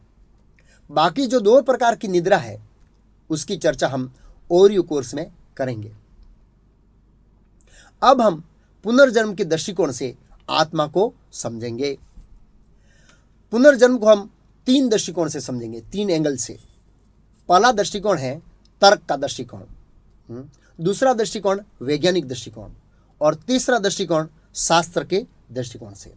बाकी जो 2 प्रकार की निद्रा है उसकी चर्चा हम ओरियो कोर्स में करेंगे। अब हम पुनर्जन्म के दृष्टिकोण से आत्मा को समझेंगे। पुनर्जन्म को हम 3 दृष्टिकोण से समझेंगे, 3 एंगल से। पहला दृष्टिकोण है तर्क का दृष्टिकोण, दूसरा दृष्टिकोण वैज्ञानिक दृष्टिकोण और तीसरा दृष्टिकोण शास्त्र के दृष्टिकोण से।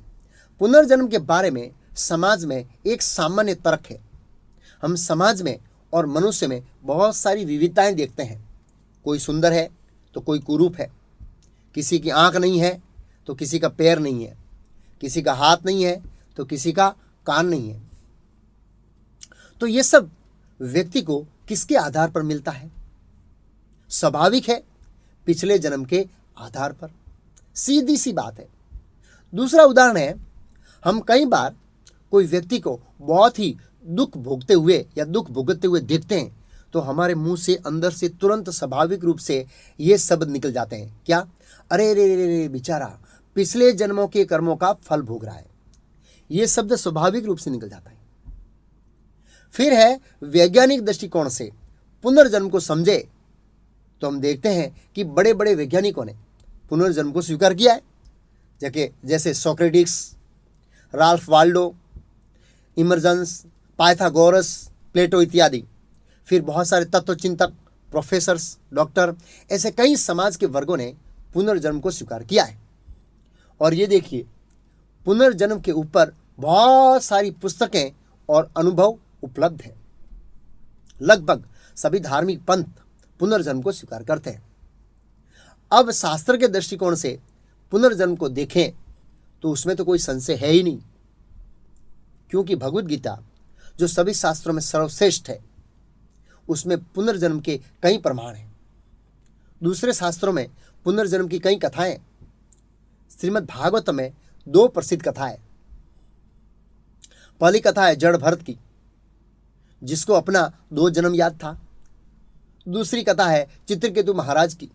पुनर्जन्म के बारे में समाज में एक सामान्य तर्क है। हम समाज में और मनुष्य में बहुत सारी विविधताएं देखते हैं। कोई सुंदर है तो कोई कुरूप है, किसी की आंख नहीं है तो किसी का पैर नहीं है, किसी का हाथ नहीं है तो किसी का कान नहीं है। तो ये सब व्यक्ति को किसके आधार पर मिलता है? स्वाभाविक है, पिछले जन्म के आधार पर। सीधी सी बात है। दूसरा उदाहरण है, हम कई बार कोई व्यक्ति को बहुत ही दुख भोगते हुए या दुख भुगतते हुए देखते हैं तो हमारे मुंह से अंदर से तुरंत स्वाभाविक रूप से ये शब्द निकल जाते हैं, क्या? अरे रे रे रे बेचारा पिछले जन्मों के कर्मों का फल भोग रहा है। ये शब्द स्वाभाविक रूप से निकल जाता है। फिर है वैज्ञानिक दृष्टिकोण से पुनर्जन्म को समझे तो हम देखते हैं कि बड़े बड़े वैज्ञानिकों ने पुनर्जन्म को स्वीकार किया है, जैसे Socrates, Ralph Waldo, Emerson, Pythagoras, Plato इत्यादि। फिर बहुत सारे तत्वचिंतक, प्रोफेसर्स, डॉक्टर, ऐसे कई समाज के वर्गों ने पुनर्जन्म को स्वीकार किया है। और ये देखिए, पुनर्जन्म के ऊपर बहुत सारी पुस्तकें और अनुभव उपलब्ध है। लगभग सभी धार्मिक पंथ पुनर्जन्म को स्वीकार करते हैं। अब शास्त्र के दृष्टिकोण से पुनर्जन्म को देखें तो उसमें तो कोई संशय है ही नहीं, क्योंकि भगवद गीता जो सभी शास्त्रों में सर्वश्रेष्ठ है उसमें पुनर्जन्म के कई प्रमाण हैं। दूसरे शास्त्रों में पुनर्जन्म की कई कथाएं। श्रीमद् भागवत में 2 प्रसिद्ध कथाएं। पहली कथा है जड़ भरत की, जिसको अपना 2 जन्म याद था। दूसरी कथा है चित्रकेतु महाराज की,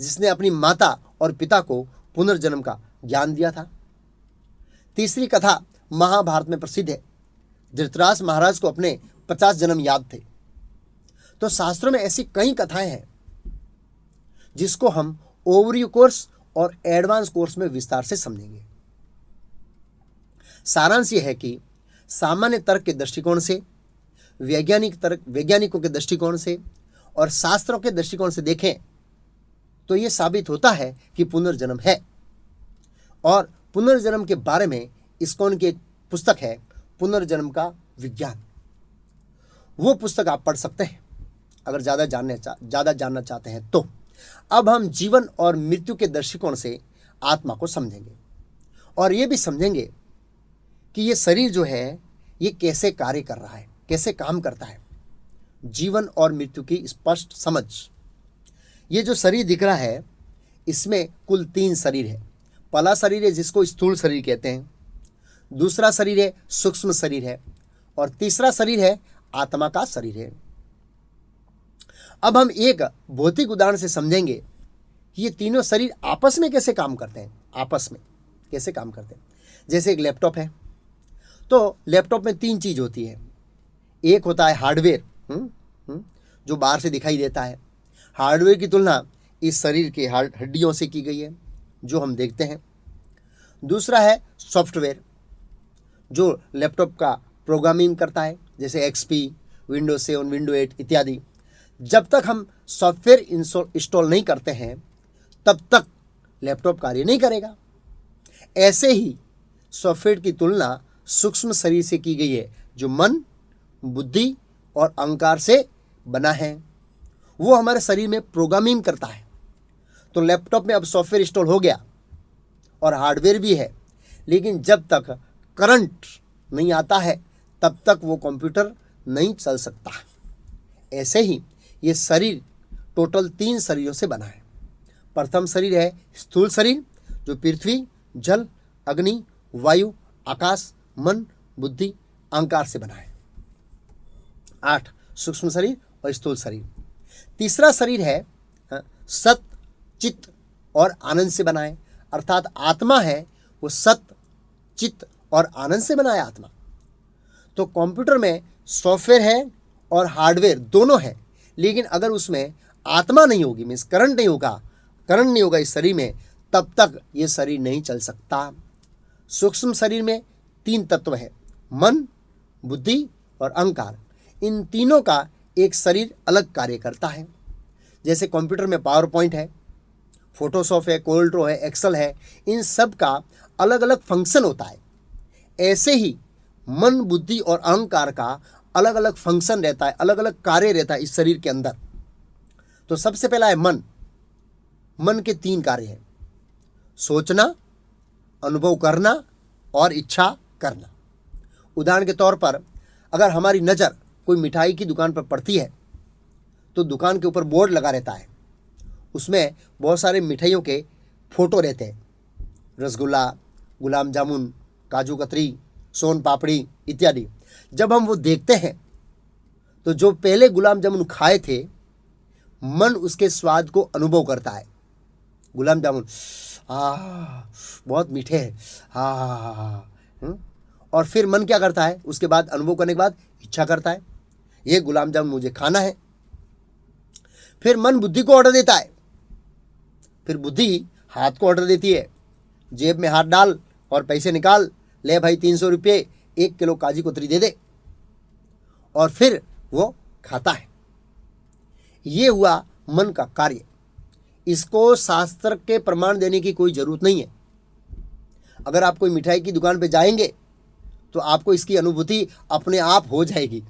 जिसने अपनी माता और पिता को पुनर्जन्म का ज्ञान दिया था। तीसरी कथा महाभारत में प्रसिद्ध है। धृतराष्ट्र महाराज को अपने 50 जन्म याद थे। तो शास्त्रों में ऐसी कई कथाएं हैं जिसको हम ओवरव्यू कोर्स और एडवांस कोर्स में विस्तार से समझेंगे। सारांश यह है कि सामान्य तर्क के दृष्टिकोण से, वैज्ञानिकों के दृष्टिकोण से और शास्त्रों के दृष्टिकोण से देखें तो यह साबित होता है कि पुनर्जन्म है। और पुनर्जन्म के बारे में इस्कॉन की एक पुस्तक है, पुनर्जन्म का विज्ञान। वो पुस्तक आप पढ़ सकते हैं अगर ज़्यादा जानना चाहते हैं तो। अब हम जीवन और मृत्यु के दृष्टिकोण से आत्मा को समझेंगे और ये भी समझेंगे कि ये शरीर जो है ये कैसे कार्य कर रहा है, कैसे काम करता है। जीवन और मृत्यु की स्पष्ट समझ। ये जो शरीर दिख रहा है इसमें कुल 3 शरीर है। पहला शरीर है जिसको स्थूल शरीर कहते हैं, दूसरा शरीर है सूक्ष्म शरीर है और तीसरा शरीर है आत्मा का शरीर है। अब हम एक भौतिक उदाहरण से समझेंगे कि ये तीनों शरीर आपस में कैसे काम करते हैं। आपस में कैसे काम करते हैं, जैसे एक लैपटॉप है तो लैपटॉप में 3 चीज़ होती है। एक होता है हार्डवेयर, जो बाहर से दिखाई देता है। हार्डवेयर की तुलना इस शरीर के हड्डियों से की गई है जो हम देखते हैं। दूसरा है सॉफ्टवेयर, जो लैपटॉप का प्रोग्रामिंग करता है, जैसे XP, विंडोज 7, विंडोज 8 इत्यादि। जब तक हम सॉफ्टवेयर इंस्टॉल नहीं करते हैं तब तक लैपटॉप कार्य नहीं करेगा। ऐसे ही सॉफ्टवेयर की तुलना सूक्ष्म शरीर से की गई है, जो मन, बुद्धि और अहंकार से बना है। वो हमारे शरीर में प्रोग्रामिंग करता है। तो लैपटॉप में अब सॉफ्टवेयर इंस्टॉल हो गया और हार्डवेयर भी है, लेकिन जब तक करंट नहीं आता है तब तक वो कंप्यूटर नहीं चल सकता। ऐसे ही ये शरीर टोटल 3 शरीरों से बना है। प्रथम शरीर है स्थूल शरीर, जो पृथ्वी, जल, अग्नि, वायु, आकाश, मन, बुद्धि, अहंकार से बना है। 8 सूक्ष्म शरीर और स्थूल शरीर। तीसरा शरीर है सत, चित्त और आनंद से बना है, अर्थात आत्मा है वो सत, चित्त और आनंद से बना है आत्मा। तो कंप्यूटर में सॉफ्टवेयर है और हार्डवेयर दोनों है, लेकिन अगर उसमें आत्मा नहीं होगी, मीन्स करंट नहीं होगा इस शरीर में, तब तक ये शरीर नहीं चल सकता। सूक्ष्म शरीर में 3 तत्व है, मन, बुद्धि और अहंकार। इन तीनों का एक शरीर अलग कार्य करता है। जैसे कंप्यूटर में पावर पॉइंट है, फोटोशॉप है, कोल्ड्रो है, एक्सेल है, इन सब का अलग अलग फंक्शन होता है। ऐसे ही मन, बुद्धि और अहंकार का अलग अलग फंक्शन रहता है, अलग अलग कार्य रहता है इस शरीर के अंदर। तो सबसे पहला है मन। मन के 3 कार्य हैं, सोचना, अनुभव करना और इच्छा करना। उदाहरण के तौर पर अगर हमारी नज़र कोई मिठाई की दुकान पर पड़ती है तो दुकान के ऊपर बोर्ड लगा रहता है, उसमें बहुत सारे मिठाइयों के फोटो रहते हैं, रसगुल्ला, गुलाब जामुन, काजू कतरी, सोन पापड़ी इत्यादि। जब हम वो देखते हैं तो जो पहले गुलाब जामुन खाए थे, मन उसके स्वाद को अनुभव करता है। गुलाब जामुन बहुत मीठे हैं, और फिर मन क्या करता है, उसके बाद अनुभव करने के बाद इच्छा करता है, ये गुलाब जामुन मुझे खाना है। फिर मन बुद्धि को ऑर्डर देता है, फिर बुद्धि हाथ को ऑर्डर देती है, जेब में हाथ डाल और पैसे निकाल, ले भाई 300 रुपये, 1 किलो काजू कतरी दे दे, और फिर वो खाता है। ये हुआ मन का कार्य। इसको शास्त्र के प्रमाण देने की कोई ज़रूरत नहीं है। अगर आप कोई मिठाई की दुकान पे जाएंगे तो आपको इसकी अनुभूति अपने आप हो जाएगी,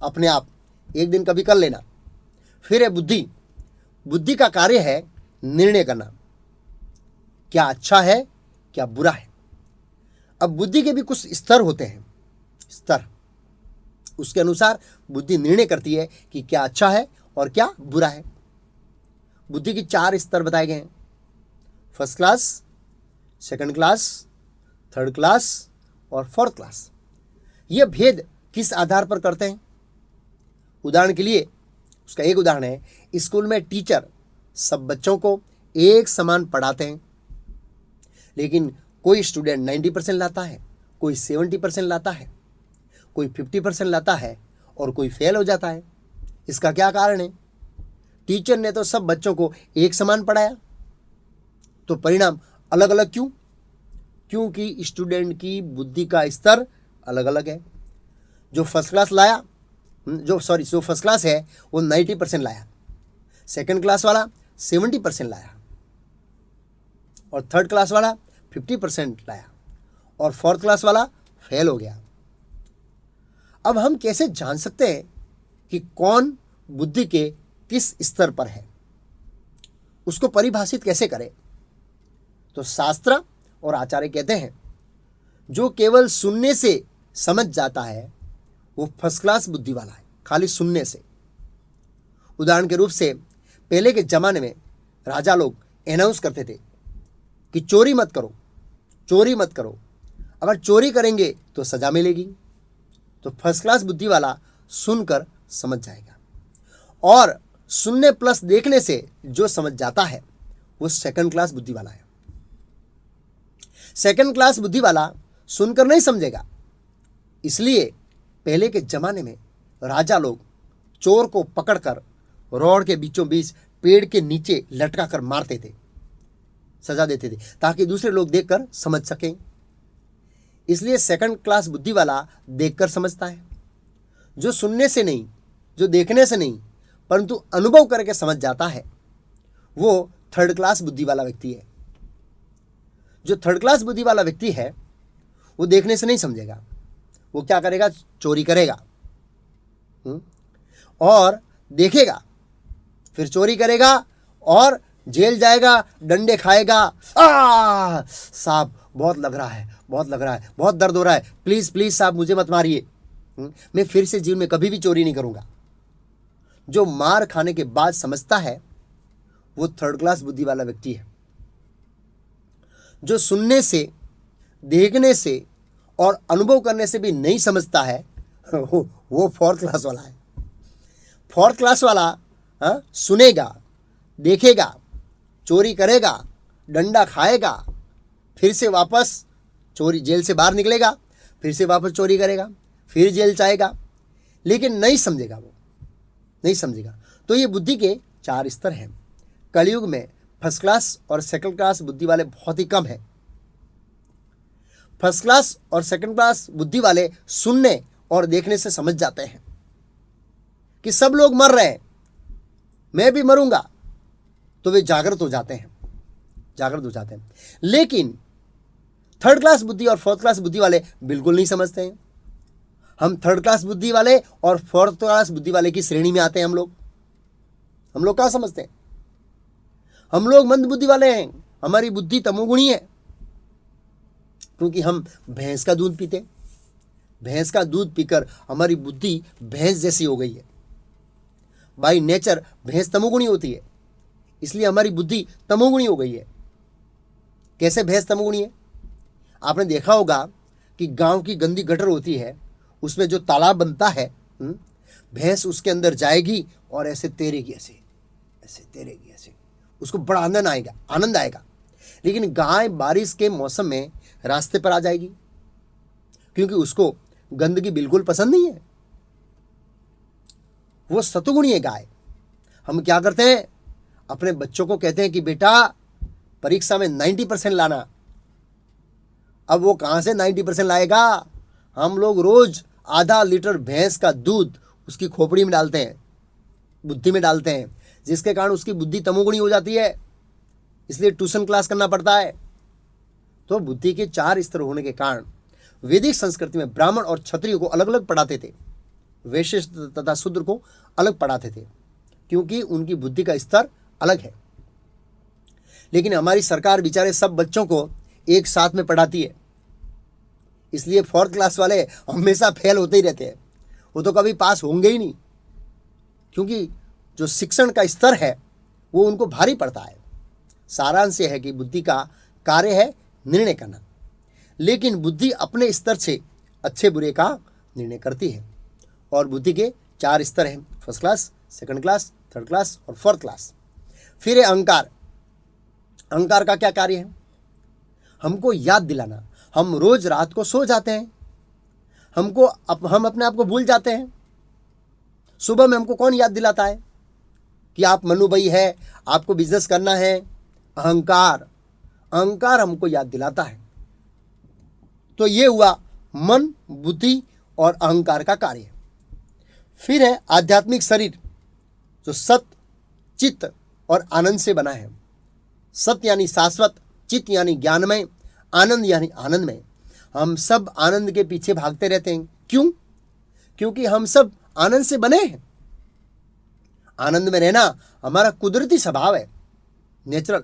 अपने आप। एक दिन कभी कर लेना। फिर है बुद्धि। बुद्धि का कार्य है निर्णय करना, क्या अच्छा है क्या बुरा है। अब बुद्धि के भी कुछ स्तर होते हैं, स्तर, उसके अनुसार बुद्धि निर्णय करती है कि क्या अच्छा है और क्या बुरा है। बुद्धि की 4 स्तर बताए गए हैं, first class, second class, third class और फोर्थ क्लास। ये भेद किस आधार पर करते हैं? उदाहरण के लिए उसका एक उदाहरण है, स्कूल में टीचर सब बच्चों को एक समान पढ़ाते हैं, लेकिन कोई स्टूडेंट 90% लाता है, कोई 70% लाता है, कोई 50% लाता है और कोई फेल हो जाता है। इसका क्या कारण है? टीचर ने तो सब बच्चों को एक समान पढ़ाया, तो परिणाम अलग अलग क्यों? क्योंकि स्टूडेंट की बुद्धि का स्तर अलग अलग है। जो फर्स्ट क्लास लाया, जो फर्स्ट क्लास है वो 90% लाया, सेकंड क्लास वाला 70% लाया, और थर्ड क्लास वाला 50% लाया, और फोर्थ क्लास वाला फेल हो गया। अब हम कैसे जान सकते हैं कि कौन बुद्धि के किस स्तर पर है? उसको परिभाषित कैसे करें? तो शास्त्र और आचार्य कहते हैं, जो केवल सुनने से समझ जाता है वो फर्स्ट क्लास बुद्धि वाला है, खाली सुनने से। उदाहरण के रूप से पहले के जमाने में राजा लोग अनाउंस करते थे कि चोरी मत करो, चोरी मत करो, अगर चोरी करेंगे तो सजा मिलेगी। तो फर्स्ट क्लास बुद्धि वाला सुनकर समझ जाएगा, और सुनने प्लस देखने से जो समझ जाता है वो सेकंड क्लास बुद्धि वाला है। सेकंड क्लास बुद्धि वाला सुनकर नहीं समझेगा, इसलिए पहले के जमाने में राजा लोग चोर को पकड़कर रोड के बीचों बीच पेड़ के नीचे लटका कर मारते थे, सजा देते थे, ताकि दूसरे लोग देखकर समझ सकें। इसलिए सेकंड क्लास बुद्धि वाला देखकर समझता है। जो सुनने से नहीं, जो देखने से नहीं, परंतु अनुभव करके समझ जाता है, वो थर्ड क्लास बुद्धि वाला व्यक्ति है। जो थर्ड क्लास बुद्धि वाला व्यक्ति है वो देखने से नहीं समझेगा, वो क्या करेगा? चोरी करेगा और देखेगा, फिर चोरी करेगा और जेल जाएगा, डंडे खाएगा। साहब बहुत लग रहा है, बहुत लग रहा है, बहुत दर्द हो रहा है, प्लीज़ प्लीज़ साहब मुझे मत मारिए। मैं फिर से जीवन में कभी भी चोरी नहीं करूंगा। जो मार खाने के बाद समझता है वो थर्ड क्लास बुद्धि वाला व्यक्ति है। जो सुनने से, देखने से और अनुभव करने से भी नहीं समझता है वो फोर्थ क्लास वाला है। फोर्थ क्लास वाला सुनेगा, देखेगा, चोरी करेगा, डंडा खाएगा, फिर से वापस चोरी, जेल से बाहर निकलेगा, फिर से वापस चोरी करेगा, फिर जेल जाएगा, लेकिन नहीं समझेगा, वो नहीं समझेगा। तो ये बुद्धि के 4 स्तर हैं। कलयुग में फर्स्ट क्लास और सेकंड क्लास बुद्धि वाले बहुत ही कम हैं। फर्स्ट क्लास और सेकंड क्लास बुद्धि वाले सुनने और देखने से समझ जाते हैं कि सब लोग मर रहे हैं, मैं भी मरूंगा, तो वे जागृत हो जाते हैं, जागृत हो जाते हैं। लेकिन थर्ड क्लास बुद्धि और फोर्थ क्लास बुद्धि वाले बिल्कुल नहीं समझते हैं। हम थर्ड क्लास बुद्धि वाले और फोर्थ क्लास बुद्धि वाले की श्रेणी में आते हैं। हम लोग क्या समझते हैं? हम लोग मंद बुद्धि वाले हैं, हमारी बुद्धि तमोगुणी है, क्योंकि हम भैंस का दूध पीते। भैंस का दूध पीकर हमारी बुद्धि भैंस जैसी हो गई है। बाय नेचर भैंस तमोगुणी होती है, इसलिए हमारी बुद्धि तमोगुणी हो गई है। कैसे भैंस तमोगुणी है? आपने देखा होगा कि गांव की गंदी गटर होती है, उसमें जो तालाब बनता है, भैंस उसके अंदर जाएगी और ऐसे तैरेगी, ऐसे तैरेगी, ऐसे उसको बड़ा आनंद आएगा। लेकिन गाय बारिश के मौसम में रास्ते पर आ जाएगी, क्योंकि उसको गंदगी बिल्कुल पसंद नहीं है। वो सतुगुणी है गाय। हम क्या करते हैं? अपने बच्चों को कहते हैं कि बेटा परीक्षा में 90% लाना। अब वो कहां से 90% लाएगा? हम लोग रोज आधा लीटर भैंस का दूध उसकी खोपड़ी में डालते हैं, बुद्धि में डालते हैं, जिसके कारण उसकी बुद्धि तमोगुणी हो जाती है। इसलिए ट्यूशन क्लास करना पड़ता है। तो बुद्धि के 4 स्तर होने के कारण वैदिक संस्कृति में ब्राह्मण और क्षत्रिय को अलग अलग पढ़ाते थे, वैश्य तथा शूद्र को अलग पढ़ाते थे, क्योंकि उनकी बुद्धि का स्तर अलग है। लेकिन हमारी सरकार बेचारे सब बच्चों को एक साथ में पढ़ाती है, इसलिए फोर्थ क्लास वाले हमेशा फेल होते ही रहते हैं। वो तो कभी पास होंगे ही नहीं, क्योंकि जो शिक्षण का स्तर है वो उनको भारी पड़ता है। सारांश यह है कि बुद्धि का कार्य है निर्णय करना, लेकिन बुद्धि अपने स्तर से अच्छे बुरे का निर्णय करती है। और बुद्धि के 4 स्तर हैं, first class, second class, third class और फोर्थ क्लास। फिर है अहंकार। अहंकार का क्या कार्य है? हमको याद दिलाना। हम रोज रात को सो जाते हैं, हम अपने आप को भूल जाते हैं। सुबह में हमको कौन याद दिलाता है कि आप मनु भाई है, आपको बिजनेस करना है? अहंकार हमको याद दिलाता है। तो ये हुआ मन, बुद्धि और अहंकार का कार्य। फिर है आध्यात्मिक शरीर, जो सत्य, चित्त और आनंद से बना है। सत्य यानी शाश्वत, चित्त यानी ज्ञानमय, आनंद यानी आनंदमय। हम सब आनंद के पीछे भागते रहते हैं। क्यों? क्योंकि हम सब आनंद से बने हैं। आनंद में रहना हमारा कुदरती स्वभाव है, नेचुरल।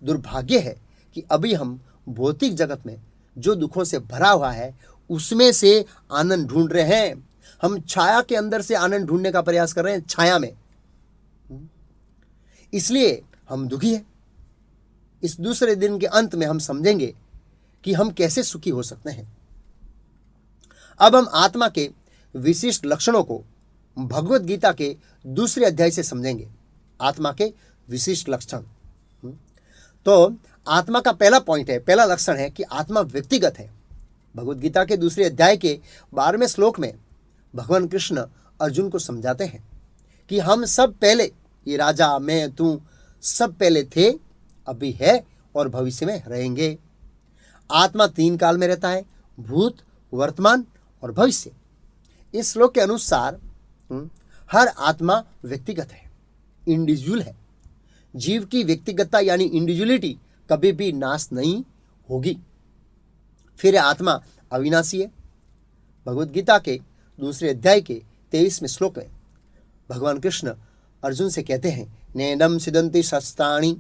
दुर्भाग्य है कि अभी हम भौतिक जगत में जो दुखों से भरा हुआ है उसमें से आनंद ढूंढ रहे हैं। हम छाया के अंदर से आनंद ढूंढने का प्रयास कर रहे हैं, छाया में। इसलिए हम दुखी हैं। इस दूसरे दिन के अंत में हम समझेंगे कि हम कैसे सुखी हो सकते हैं। अब हम आत्मा के विशिष्ट लक्षणों को भगवत गीता के दूसरे अध्याय से समझेंगे। आत्मा के विशिष्ट लक्षण। तो आत्मा का पहला पॉइंट है, पहला लक्षण है कि आत्मा व्यक्तिगत है। भगवत गीता के दूसरे अध्याय के 12वें श्लोक में भगवान कृष्ण अर्जुन को समझाते हैं कि हम सब पहले, ये राजा, मैं, तू, सब पहले थे, अभी है और भविष्य में रहेंगे। आत्मा 3 काल में रहता है, भूत, वर्तमान और भविष्य। इस श्लोक के अनुसार हर आत्मा व्यक्तिगत है, इंडिविजुअल है। जीव की व्यक्तिगतता यानी इंडिविजुअलिटी कभी भी नाश नहीं होगी। फिर आत्मा अविनाशी है। भगवत गीता के दूसरे अध्याय के 23वें श्लोक में भगवान कृष्ण अर्जुन से कहते हैं, नैनम सिदंति शस्त्राणि,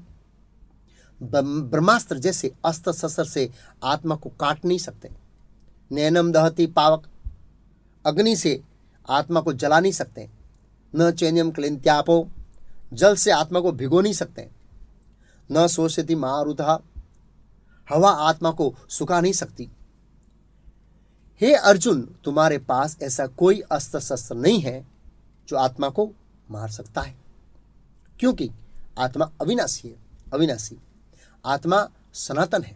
ब्रह्मास्त्र जैसे अस्त्र शस्त्र से आत्मा को काट नहीं सकते। नैनम दहति पावक, अग्नि से आत्मा को जला नहीं सकते, न चैन्यम क्लिंत्यापो, जल से आत्मा को भिगो नहीं सकते, न शोषयति मारुतः, हवा आत्मा को सुखा नहीं सकती। हे अर्जुन, तुम्हारे पास ऐसा कोई अस्त्र शस्त्र नहीं है जो आत्मा को मार सकता है, क्योंकि आत्मा अविनाशी है। अविनाशी आत्मा सनातन है।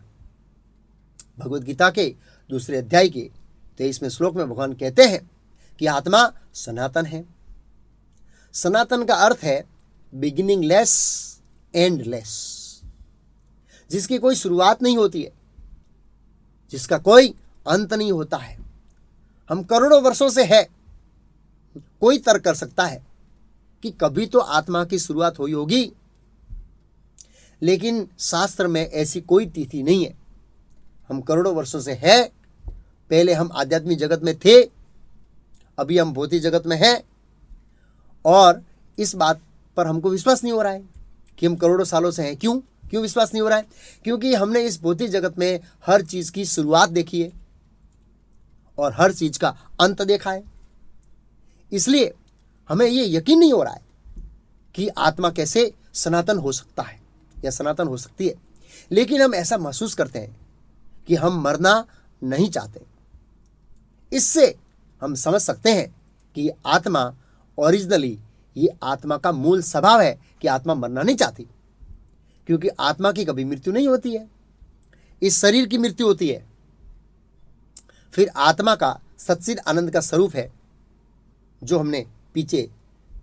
भगवद गीता के 2 अध्याय के 23वें श्लोक में भगवान कहते हैं कि आत्मा सनातन है। सनातन का अर्थ है बिगिनिंगलेस, एंडलेस, जिसकी कोई शुरुआत नहीं होती है, जिसका कोई अंत नहीं होता है। हम करोड़ों वर्षों से है। कोई तर्क कर सकता है कि कभी तो आत्मा की शुरुआत हुई होगी, लेकिन शास्त्र में ऐसी कोई तिथि नहीं है। हम करोड़ों वर्षों से है। पहले हम आध्यात्मिक जगत में थे, अभी हम भौतिक जगत में हैं, और इस बात पर हमको विश्वास नहीं हो रहा है कि हम करोड़ों सालों से हैं। क्यों विश्वास नहीं हो रहा है? क्योंकि हमने इस भौतिक जगत में हर चीज की शुरुआत देखी है और हर चीज का अंत देखा है। इसलिए हमें ये यकीन नहीं हो रहा है कि आत्मा कैसे सनातन हो सकता है या सनातन हो सकती है। लेकिन हम ऐसा महसूस करते हैं कि हम मरना नहीं चाहते। इससे हम समझ सकते हैं कि आत्मा ओरिजिनली, ये आत्मा का मूल स्वभाव है कि आत्मा मरना नहीं चाहती, क्योंकि आत्मा की कभी मृत्यु नहीं होती है। इस शरीर की मृत्यु होती है। फिर आत्मा का सच्चिद आनंद का स्वरूप है, जो हमने पीछे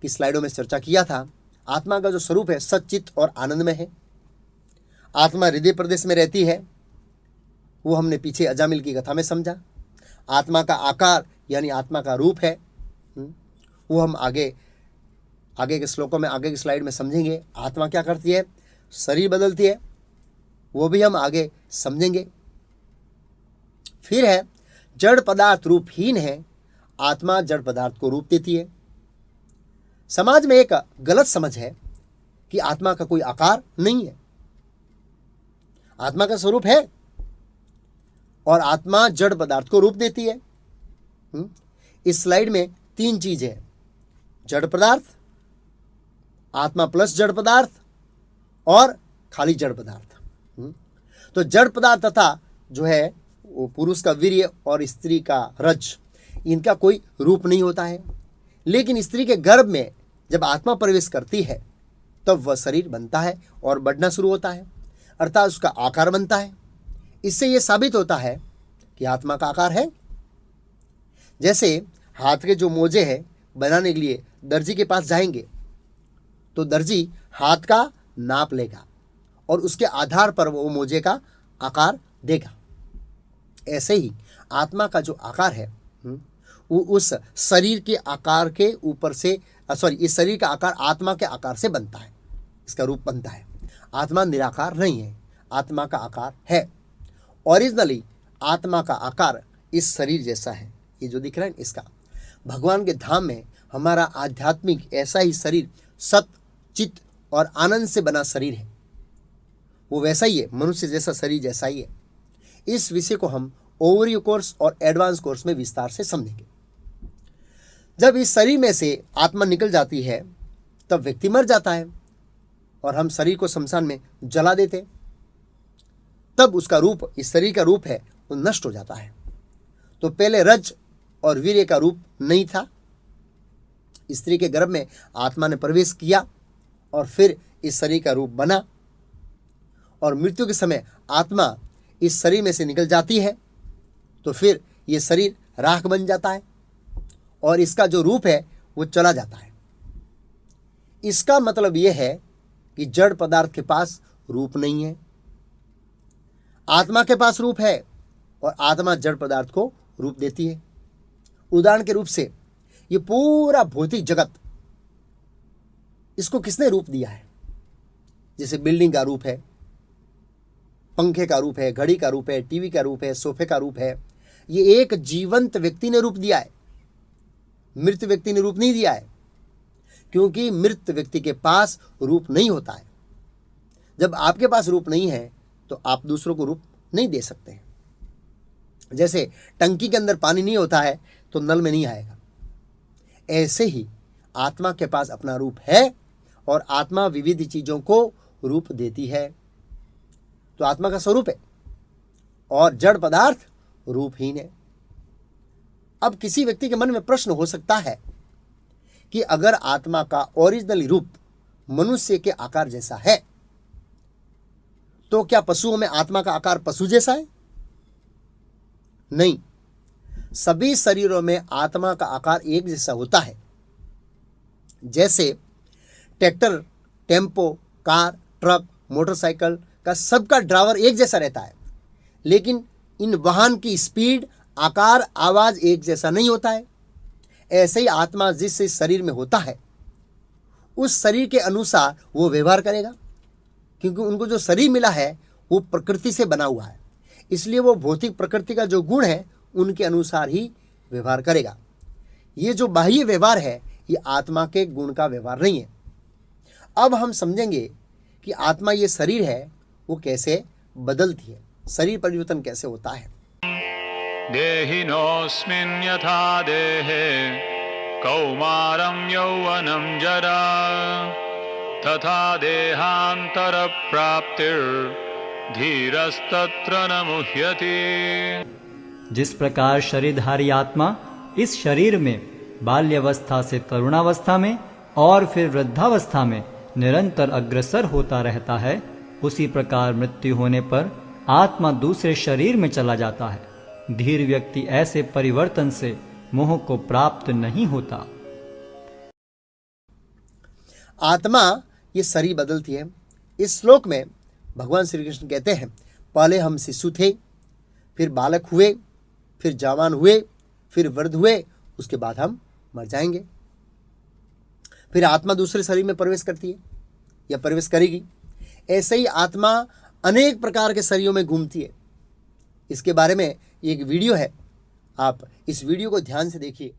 की स्लाइडों में चर्चा किया था। आत्मा का जो स्वरूप है सच्चित और आनंद में है। आत्मा हृदय प्रदेश में रहती है, वो हमने पीछे अजामिल की कथा में समझा। आत्मा का आकार यानी आत्मा का रूप है, वो हम आगे के श्लोकों में, आगे की स्लाइड में समझेंगे। आत्मा क्या करती है? शरीर बदलती है, वो भी हम आगे समझेंगे। फिर है जड़ पदार्थ रूपहीन है, आत्मा जड़ पदार्थ को रूप देती है। समाज में एक गलत समझ है कि आत्मा का कोई आकार नहीं है। आत्मा का स्वरूप है और आत्मा जड़ पदार्थ को रूप देती है। इस स्लाइड में 3 चीजें हैं, जड़ पदार्थ, आत्मा प्लस जड़ पदार्थ और खाली जड़ पदार्थ। तो जड़ पदार्थ तथा जो है वो पुरुष का वीर्य और स्त्री का रज, इनका कोई रूप नहीं होता है। लेकिन स्त्री के गर्भ में जब आत्मा प्रवेश करती है तब वह शरीर बनता है और बढ़ना शुरू होता है, अर्थात उसका आकार बनता है। इससे यह साबित होता है कि आत्मा का आकार है। जैसे हाथ के जो मोजे हैं बनाने के लिए दर्जी के पास जाएंगे तो दर्जी हाथ का नाप लेगा और उसके आधार पर वो मोजे का आकार देगा। ऐसे ही आत्मा का जो आकार है वो उस शरीर के आकार के ऊपर से इस शरीर का आकार आत्मा के आकार से बनता है, इसका रूप बनता है। आत्मा निराकार नहीं है, आत्मा का आकार है। ओरिजिनली आत्मा का आकार इस शरीर जैसा है, ये जो दिख रहा है इसका। भगवान के धाम में हमारा आध्यात्मिक ऐसा ही शरीर सत, चित्त और आनंद से बना शरीर है, वो वैसा ही है, मनुष्य जैसा शरीर जैसा ही है। इस विषय को हम ओवरव्यू कोर्स और एडवांस कोर्स में विस्तार से समझेंगे। जब इस शरीर में से आत्मा निकल जाती है तब व्यक्ति मर जाता है और हम शरीर को शमशान में जला देते, तब उसका रूप, इस शरीर का रूप है वो नष्ट हो जाता है। तो पहले रज और वीर्य का रूप नहीं था, स्त्री के गर्भ में आत्मा ने प्रवेश किया और फिर इस शरीर का रूप बना, और मृत्यु के समय आत्मा इस शरीर में से निकल जाती है तो फिर ये शरीर राख बन जाता है और इसका जो रूप है वो चला जाता है। इसका मतलब यह है कि जड़ पदार्थ के पास रूप नहीं है, आत्मा के पास रूप है और आत्मा जड़ पदार्थ को रूप देती है। उदाहरण के रूप से ये पूरा भौतिक जगत, इसको किसने रूप दिया है? जैसे बिल्डिंग का रूप है, पंखे का रूप है, घड़ी का रूप है, टीवी का रूप है, सोफे का रूप है। ये एक जीवंत व्यक्ति ने रूप दिया है, मृत व्यक्ति ने रूप नहीं दिया है, क्योंकि मृत व्यक्ति के पास रूप नहीं होता है। जब आपके पास रूप नहीं है तो आप दूसरों को रूप नहीं दे सकते। जैसे टंकी के अंदर पानी नहीं होता है तो नल में नहीं आएगा। ऐसे ही आत्मा के पास अपना रूप है और आत्मा विविध चीजों को रूप देती है। तो आत्मा का स्वरूप है और जड़ पदार्थ रूपहीन है। अब किसी व्यक्ति के मन में प्रश्न हो सकता है कि अगर आत्मा का ओरिजिनल रूप मनुष्य के आकार जैसा है तो क्या पशुओं में आत्मा का आकार पशु जैसा है? नहीं, सभी शरीरों में आत्मा का आकार एक जैसा होता है। जैसे tractor, tempo, car, truck, motorcycle का सबका ड्राइवर एक जैसा रहता है, लेकिन इन वाहन की स्पीड, आकार, आवाज एक जैसा नहीं होता है। ऐसे ही आत्मा जिस शरीर में होता है उस शरीर के अनुसार वो व्यवहार करेगा, क्योंकि उनको जो शरीर मिला है वो प्रकृति से बना हुआ है, इसलिए वो भौतिक प्रकृति का जो गुण है उनके अनुसार ही व्यवहार करेगा। ये जो बाह्य व्यवहार है ये आत्मा के गुण का व्यवहार नहीं है। अब हम समझेंगे कि आत्मा ये शरीर है वो कैसे बदलती है, शरीर परिवर्तन कैसे होता है। देहिनोऽस्मिन् यथा देहे कौमारं यौवनं जरा तथा देहांतर प्राप्तिर्धीरस्तत्र न मुह्यति। जिस प्रकार शरीरधारी आत्मा इस शरीर में बाल्यावस्था से तरुणावस्था में और फिर वृद्धावस्था में निरंतर अग्रसर होता रहता है, उसी प्रकार मृत्यु होने पर आत्मा दूसरे शरीर में चला जाता है। धीर व्यक्ति ऐसे परिवर्तन से मोह को प्राप्त नहीं होता। आत्मा ये शरीर बदलती है। इस श्लोक में भगवान श्री कृष्ण कहते हैं, पहले हम शिशु थे, फिर बालक हुए, फिर जवान हुए, फिर वृद्ध हुए, उसके बाद हम मर जाएंगे। फिर आत्मा दूसरे शरीर में प्रवेश करती है या प्रवेश करेगी। ऐसे ही आत्मा अनेक प्रकार के शरीरों में घूमती है। इसके बारे में एक वीडियो है, आप इस वीडियो को ध्यान से देखिए।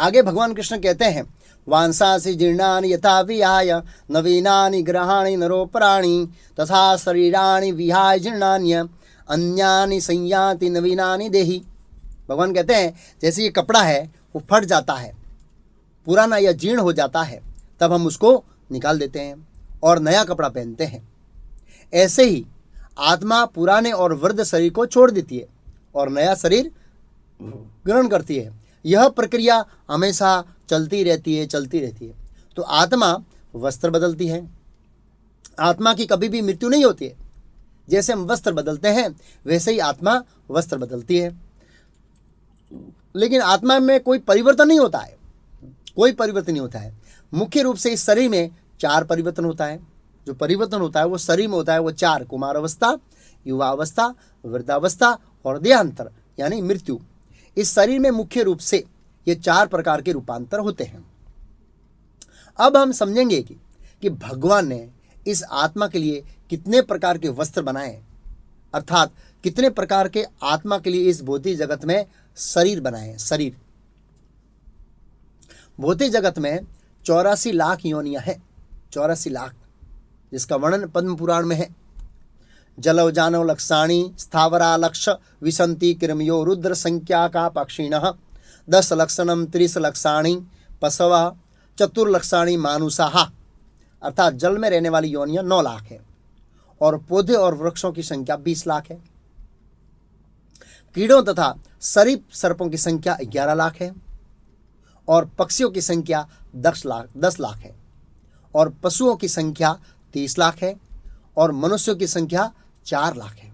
आगे भगवान कृष्ण कहते हैं, वांसांसि जीर्णानि यथा विहाय नवीनानि ग्रहाणि नरोपराणि तथा शरीराणि विहाय जीर्णान्य अन्यानि संयाति नवीनानि देहि। भगवान कहते हैं जैसे ये कपड़ा है वो फट जाता है, पुराना या जीर्ण हो जाता है, तब हम उसको निकाल देते हैं और नया कपड़ा पहनते हैं। ऐसे ही आत्मा पुराने और वृद्ध शरीर को छोड़ देती है और नया शरीर ग्रहण करती है। यह प्रक्रिया हमेशा चलती रहती है। तो आत्मा वस्त्र बदलती है। आत्मा की कभी भी मृत्यु नहीं होती है। जैसे हम वस्त्र बदलते हैं वैसे ही आत्मा वस्त्र बदलती है, लेकिन आत्मा में कोई परिवर्तन नहीं होता है, कोई परिवर्तन नहीं होता है। मुख्य रूप से इस शरीर में 4 परिवर्तन होता है। जो परिवर्तन होता है वो शरीर में होता है, वो 4: कुमारावस्था, युवावस्था, वृद्धावस्था और देहांतर यानी मृत्यु। इस शरीर में मुख्य रूप से ये 4 प्रकार के रूपांतर होते हैं। अब हम समझेंगे कि भगवान ने इस आत्मा के लिए कितने प्रकार के वस्त्र बनाए, अर्थात कितने प्रकार के आत्मा के लिए इस भौतिक जगत में शरीर बनाए। शरीर भौतिक जगत में 84 लाख योनियां हैं, 84 लाख, जिसका वर्णन पद्म पुराण में है। जलव जानव लक्षाणी स्थावरा लक्ष विसंति किरमयो रुद्र संख्या का पक्षिणः 10 लक्षणम 30 लक्षाणी पशवा चतुर्लक्षाणी मानुषाः। अर्थात जल में रहने वाली योनियां 9 लाख है और पौधे और वृक्षों की संख्या 20 लाख है। कीड़ों तथा सरीप सर्पों की संख्या 11 लाख है और पक्षियों की संख्या 10 लाख है और पशुओं की संख्या 30 लाख है और मनुष्यों की संख्या 4 लाख है।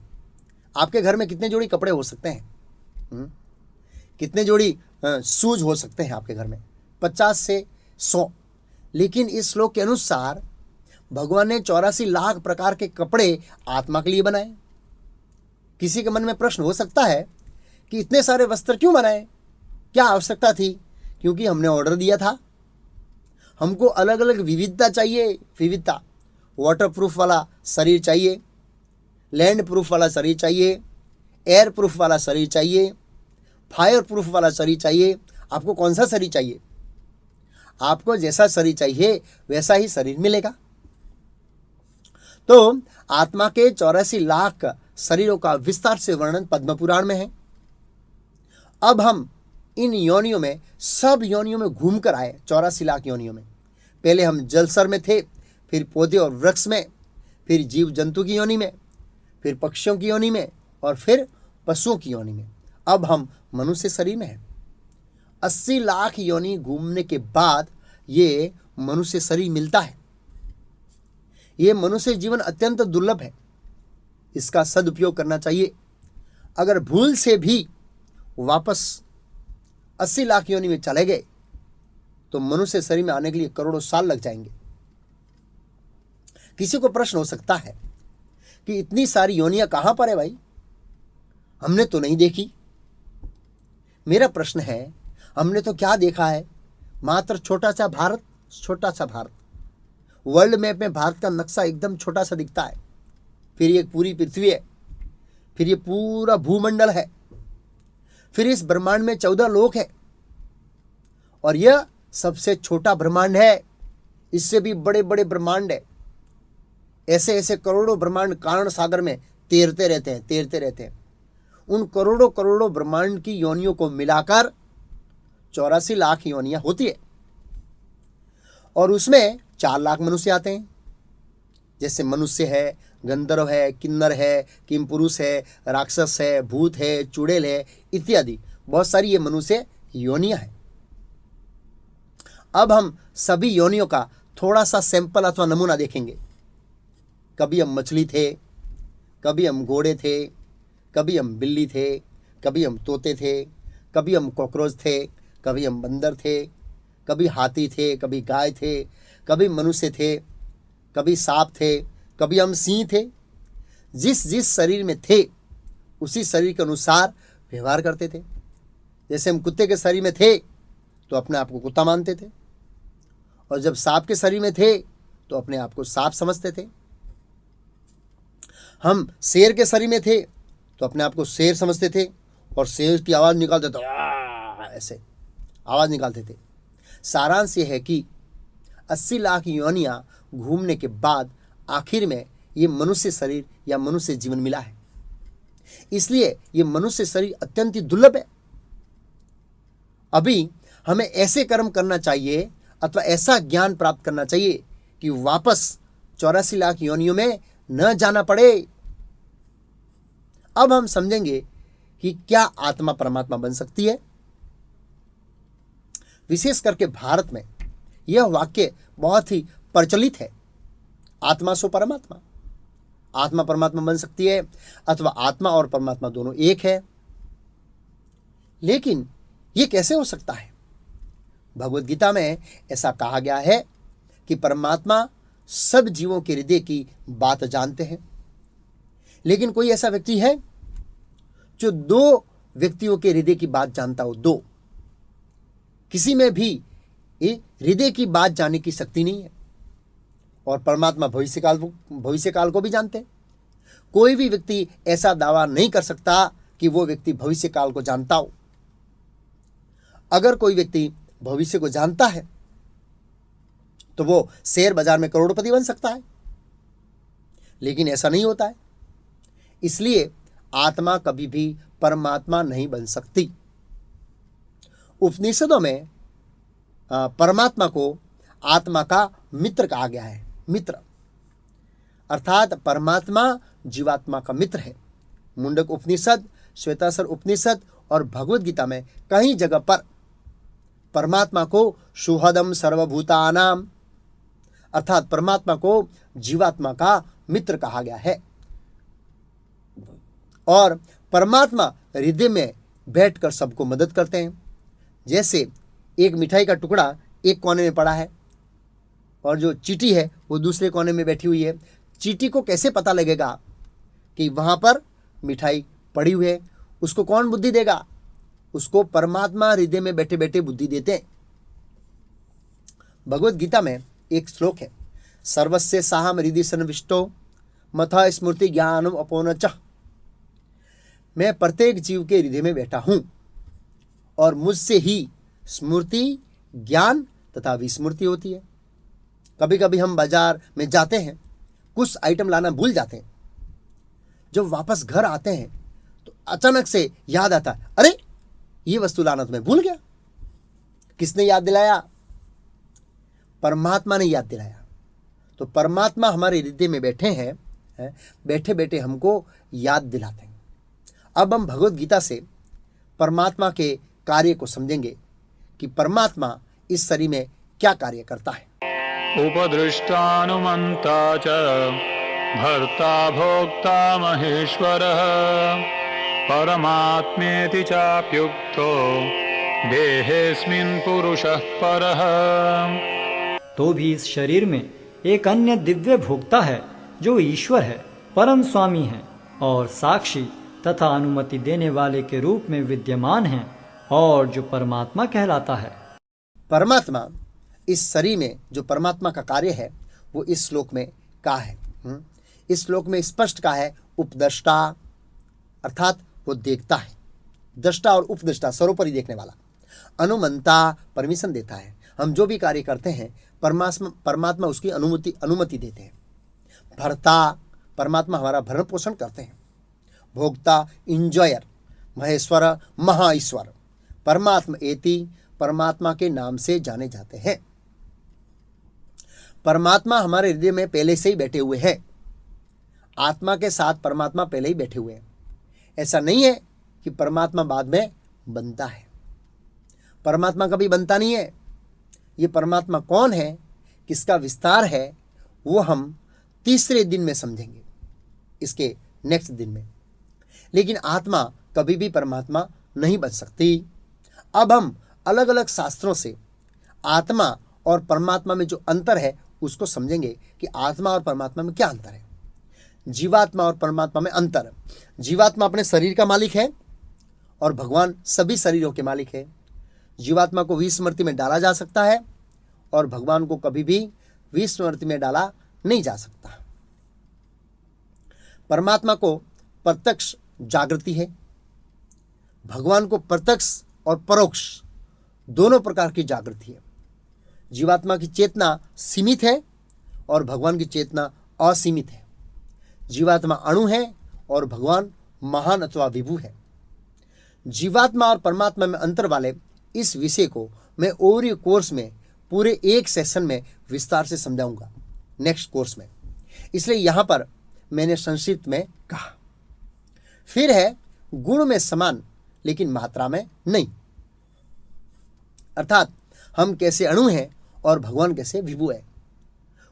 आपके घर में कितने जोड़ी कपड़े हो सकते हैं? कितने जोड़ी शूज हो सकते हैं आपके घर में? 50 से 100। लेकिन इस श्लोक के अनुसार भगवान ने 84 लाख प्रकार के कपड़े आत्मा के लिए बनाए। किसी के मन में प्रश्न हो सकता है कि इतने सारे वस्त्र क्यों बनाए, क्या आवश्यकता थी? क्योंकि हमने ऑर्डर दिया था। हमको अलग अलग विविधता चाहिए, विविधता। वाटर प्रूफ वाला शरीर चाहिए, लैंड प्रूफ वाला शरीर चाहिए, एयर प्रूफ वाला शरीर चाहिए, फायर प्रूफ वाला शरीर चाहिए। आपको कौन सा शरीर चाहिए? आपको जैसा शरीर चाहिए वैसा ही शरीर मिलेगा। तो आत्मा के 84 लाख शरीरों का विस्तार से वर्णन पद्म पुराण में है। अब हम इन योनियों में, सब योनियों में घूम कर आए, 84 लाख योनियों में। पहले हम जलसर में थे, फिर पौधे और वृक्ष में, फिर जीव जंतु की योनि में, फिर पक्षियों की योनि में, और फिर पशुओं की योनि में। अब हम मनुष्य शरीर में हैं। 80 लाख योनि घूमने के बाद ये मनुष्य शरीर मिलता है। ये मनुष्य जीवन अत्यंत दुर्लभ है, इसका सदुपयोग करना चाहिए। अगर भूल से भी वापस 80 लाख योनि में चले गए तो मनुष्य शरीर में आने के लिए करोड़ों साल लग जाएंगे। किसी को प्रश्न हो सकता है कि इतनी सारी योनियां कहां पर है भाई, हमने तो नहीं देखी। मेरा प्रश्न है, हमने तो क्या देखा है? मात्र छोटा सा भारत, छोटा सा भारत। वर्ल्ड मैप में भारत का नक्शा एकदम छोटा सा दिखता है। फिर ये पूरी पृथ्वी है, फिर ये पूरा भूमंडल है, फिर इस ब्रह्मांड में 14 लोक है, और यह सबसे छोटा ब्रह्मांड है। इससे भी बड़े बड़े ब्रह्मांड है। ऐसे ऐसे करोड़ों ब्रह्मांड कारण सागर में तैरते रहते हैं। उन करोड़ों करोड़ों ब्रह्मांड की योनियों को मिलाकर 84 लाख योनियां होती है, और उसमें 4 लाख मनुष्य आते हैं। जैसे मनुष्य है, गंधर्व है, किन्नर है, किमपुरुष है, राक्षस है, भूत है, चुड़ैल है, इत्यादि बहुत सारी ये मनुष्य योनियां हैं। अब हम सभी योनियों का थोड़ा सा सैंपल अथवा नमूना देखेंगे। कभी हम मछली थे, कभी हम घोड़े थे, कभी हम बिल्ली थे, कभी हम तोते थे, कभी हम कॉकरोच थे, कभी हम बंदर थे, कभी हाथी थे, कभी गाय थे, कभी मनुष्य थे, कभी सांप थे, कभी हम सिंह थे। जिस जिस शरीर में थे उसी शरीर के अनुसार व्यवहार करते थे। जैसे हम कुत्ते के शरीर में थे तो अपने आप को कुत्ता मानते थे, और जब सांप के शरीर में थे तो अपने आप को सांप समझते थे। हम शेर के शरीर में थे तो अपने आप को शेर समझते थे, और शेर की आवाज़ निकालते थे, ऐसे आवाज़ निकालते थे। सारांश ये है कि 80 लाख योनियां घूमने के बाद आखिर में ये मनुष्य शरीर या मनुष्य जीवन मिला है। इसलिए ये मनुष्य शरीर अत्यंत ही दुर्लभ है। अभी हमें ऐसे कर्म करना चाहिए अथवा ऐसा ज्ञान प्राप्त करना चाहिए कि वापस 84 लाख योनियों में न जाना पड़े। अब हम समझेंगे कि क्या आत्मा परमात्मा बन सकती है। विशेष करके भारत में यह वाक्य बहुत ही प्रचलित है, आत्मा सो परमात्मा। आत्मा परमात्मा बन सकती है अथवा आत्मा और परमात्मा दोनों एक है। लेकिन यह कैसे हो सकता है? भगवद गीता में ऐसा कहा गया है कि परमात्मा सब जीवों के हृदय की बात जानते हैं। लेकिन कोई ऐसा व्यक्ति है जो 2 व्यक्तियों के हृदय की बात जानता हो? 2। किसी में भी हृदय की बात जानने की शक्ति नहीं है। और परमात्मा भविष्य काल को भी जानते हैं। कोई भी व्यक्ति ऐसा दावा नहीं कर सकता कि वो व्यक्ति भविष्य काल को जानता हो। अगर कोई व्यक्ति भविष्य को जानता है तो वो शेयर बाजार में करोड़पति बन सकता है, लेकिन ऐसा नहीं होता है। इसलिए आत्मा कभी भी परमात्मा नहीं बन सकती। उपनिषदों में परमात्मा को आत्मा का मित्र कहा गया है। मित्र अर्थात परमात्मा जीवात्मा का मित्र है। मुंडक उपनिषद, श्वेताश्वर उपनिषद और भगवद गीता में कई जगह पर परमात्मा को सुहृदम सर्वभूतानाम अर्थात परमात्मा को जीवात्मा का मित्र कहा गया है। और परमात्मा हृदय में बैठकर सबको मदद करते हैं। जैसे एक मिठाई का टुकड़ा एक कोने में पड़ा है और जो चींटी है वो दूसरे कोने में बैठी हुई है। चींटी को कैसे पता लगेगा कि वहाँ पर मिठाई पड़ी हुई है? उसको कौन बुद्धि देगा? उसको परमात्मा हृदय में बैठे बैठे बुद्धि देते हैं। भगवत गीता में एक श्लोक है, सर्वस्य साहम हृदय सन्निविष्टो मथा स्मृति ज्ञानम अपोनच। मैं प्रत्येक जीव के हृदय में बैठा हूं और मुझसे ही स्मृति, ज्ञान तथा विस्मृति होती है। कभी कभी हम बाजार में जाते हैं, कुछ आइटम लाना भूल जाते हैं। जब वापस घर आते हैं तो अचानक से याद आता है, अरे ये वस्तु लाना तो मैं भूल गया। किसने याद दिलाया? परमात्मा ने याद दिलाया। तो परमात्मा हमारे हृदय में बैठे हैं, बैठे बैठे हमको याद दिलाते हैं। अब हम भगवत गीता से परमात्मा के कार्य को समझेंगे कि परमात्मा इस शरीर में क्या कार्य करता है। उपदृष्टानुमन्ता च भर्ता भोक्ता महेश्वरः परमात्मेति चाप्युक्तो देहेऽस्मिन् पुरुषः परः। तो भी इस शरीर में एक अन्य दिव्य भोक्ता है जो ईश्वर है, परम स्वामी है और साक्षी तथा अनुमति देने वाले के रूप में विद्यमान है और जो परमात्मा कहलाता है। परमात्मा इस शरीर में जो परमात्मा का कार्य है वो इस श्लोक में कहा है। इस श्लोक में स्पष्ट कहा है उपद्रष्टा, अर्थात वो देखता है। दृष्टा और उपद्रष्टा सर्वोपरि देखने वाला। अनुमंता, परमिशन देता है। हम जो भी कार्य करते हैं परमात्मा उसकी अनुमति देते हैं। भर्ता, परमात्मा हमारा भरण पोषण करते हैं। भोक्ता, इंजॉयर, महेश्वर, महाईश्वर, परमात्मा एति, परमात्मा के नाम से जाने जाते हैं। परमात्मा हमारे हृदय में पहले से ही बैठे हुए हैं। आत्मा के साथ परमात्मा पहले ही बैठे हुए हैं। ऐसा नहीं है कि परमात्मा बाद में बनता है। परमात्मा कभी बनता नहीं है। ये परमात्मा कौन है, किसका विस्तार है, वो हम तीसरे दिन में समझेंगे, इसके नेक्स्ट दिन में। लेकिन आत्मा कभी भी परमात्मा नहीं बन सकती। अब हम अलग अलग शास्त्रों से आत्मा और परमात्मा में जो अंतर है उसको समझेंगे कि आत्मा और परमात्मा में क्या अंतर है। जीवात्मा और परमात्मा में अंतर। जीवात्मा अपने शरीर का मालिक है और भगवान सभी शरीरों के मालिक है। जीवात्मा को विस्मृति में डाला जा सकता है और भगवान को कभी भी विस्मृति में डाला नहीं जा सकता। परमात्मा को प्रत्यक्ष जागृति है। भगवान को प्रत्यक्ष और परोक्ष दोनों प्रकार की जागृति है। जीवात्मा की चेतना सीमित है और भगवान की चेतना असीमित है। जीवात्मा अणु है और भगवान महान अथवा विभु है। जीवात्मा और परमात्मा में अंतर वाले इस विषय को मैं ओवरव्यू कोर्स में पूरे एक सेशन में विस्तार से समझाऊंगा नेक्स्ट कोर्स में, इसलिए यहां पर मैंने संक्षिप्त में कहा। फिर है गुण में समान लेकिन मात्रा में नहीं, अर्थात हम कैसे अणु हैं और भगवान कैसे विभु है।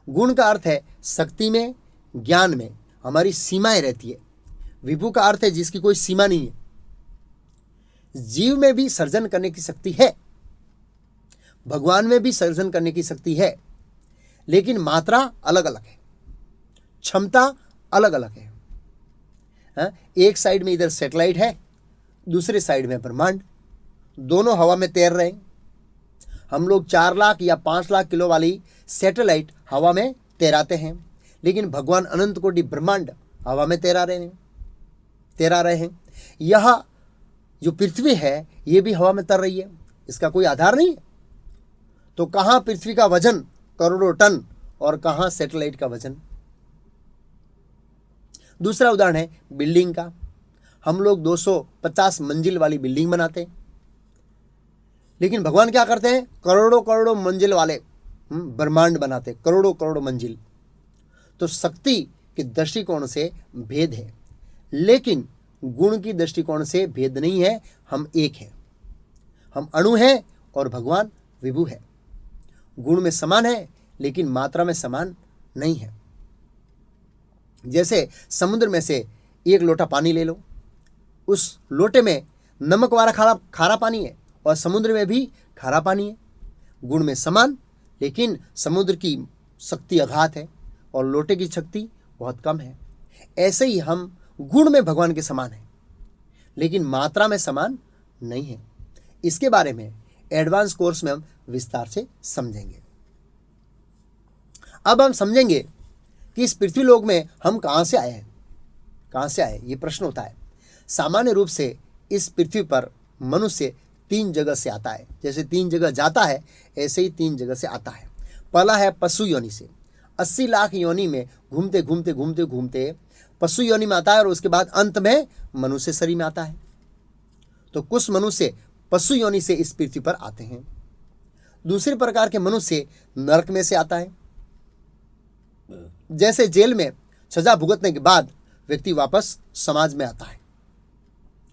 गुण का अर्थ है शक्ति में, ज्ञान में हमारी सीमाएं रहती है। विभु का अर्थ है जिसकी कोई सीमा नहीं है। जीव में भी सर्जन करने की शक्ति है, भगवान में भी सर्जन करने की शक्ति है, लेकिन मात्रा अलग अलग है, क्षमता अलग अलग है। एक साइड में इधर सैटेलाइट है, दूसरे साइड में ब्रह्मांड, दोनों हवा में तैर रहे हैं। हम लोग 4 लाख या 5 लाख किलो वाली सैटेलाइट हवा में तैराते हैं, लेकिन भगवान अनंत कोटि ब्रह्मांड हवा में तैरा रहे हैं। यह जो पृथ्वी है ये भी हवा में तैर रही है, इसका कोई आधार नहीं है। तो कहाँ पृथ्वी का वजन करोड़ों टन और कहाँ सैटेलाइट का वजन। दूसरा उदाहरण है बिल्डिंग का। हम लोग 250 मंजिल वाली बिल्डिंग बनाते हैं, लेकिन भगवान क्या करते हैं, करोड़ों करोड़ों मंजिल वाले ब्रह्मांड बनाते, करोड़ों करोड़ों मंजिल। तो शक्ति के दृष्टिकोण से भेद है, लेकिन गुण की दृष्टिकोण से भेद नहीं है। हम एक हैं, हम अणु हैं और भगवान विभु है। गुण में समान है लेकिन मात्रा में समान नहीं है। जैसे समुद्र में से एक लोटा पानी ले लो, उस लोटे में नमक वाला खारा पानी है और समुद्र में भी खारा पानी है। गुण में समान, लेकिन समुद्र की शक्ति अगाध है और लोटे की शक्ति बहुत कम है। ऐसे ही हम गुण में भगवान के समान हैं, लेकिन मात्रा में समान नहीं है। इसके बारे में एडवांस कोर्स में हम विस्तार से समझेंगे। अब हम समझेंगे कि इस पृथ्वी लोक में हम कहां से आए हैं। कहां से आए, ये प्रश्न होता है। सामान्य रूप से इस पृथ्वी पर मनुष्य 3 जगह से आता है। जैसे 3 जगह जाता है, ऐसे ही 3 जगह से आता है। पहला है पशु योनि से। 80 लाख योनि में घूमते घूमते घूमते घूमते पशु योनि में आता है और उसके बाद अंत में मनुष्य शरीर में आता है। तो कुछ मनुष्य पशु योनि से इस पृथ्वी पर आते हैं। दूसरे प्रकार के मनुष्य नरक में से आता है। जैसे जेल में सजा भुगतने के बाद व्यक्ति वापस समाज में आता है,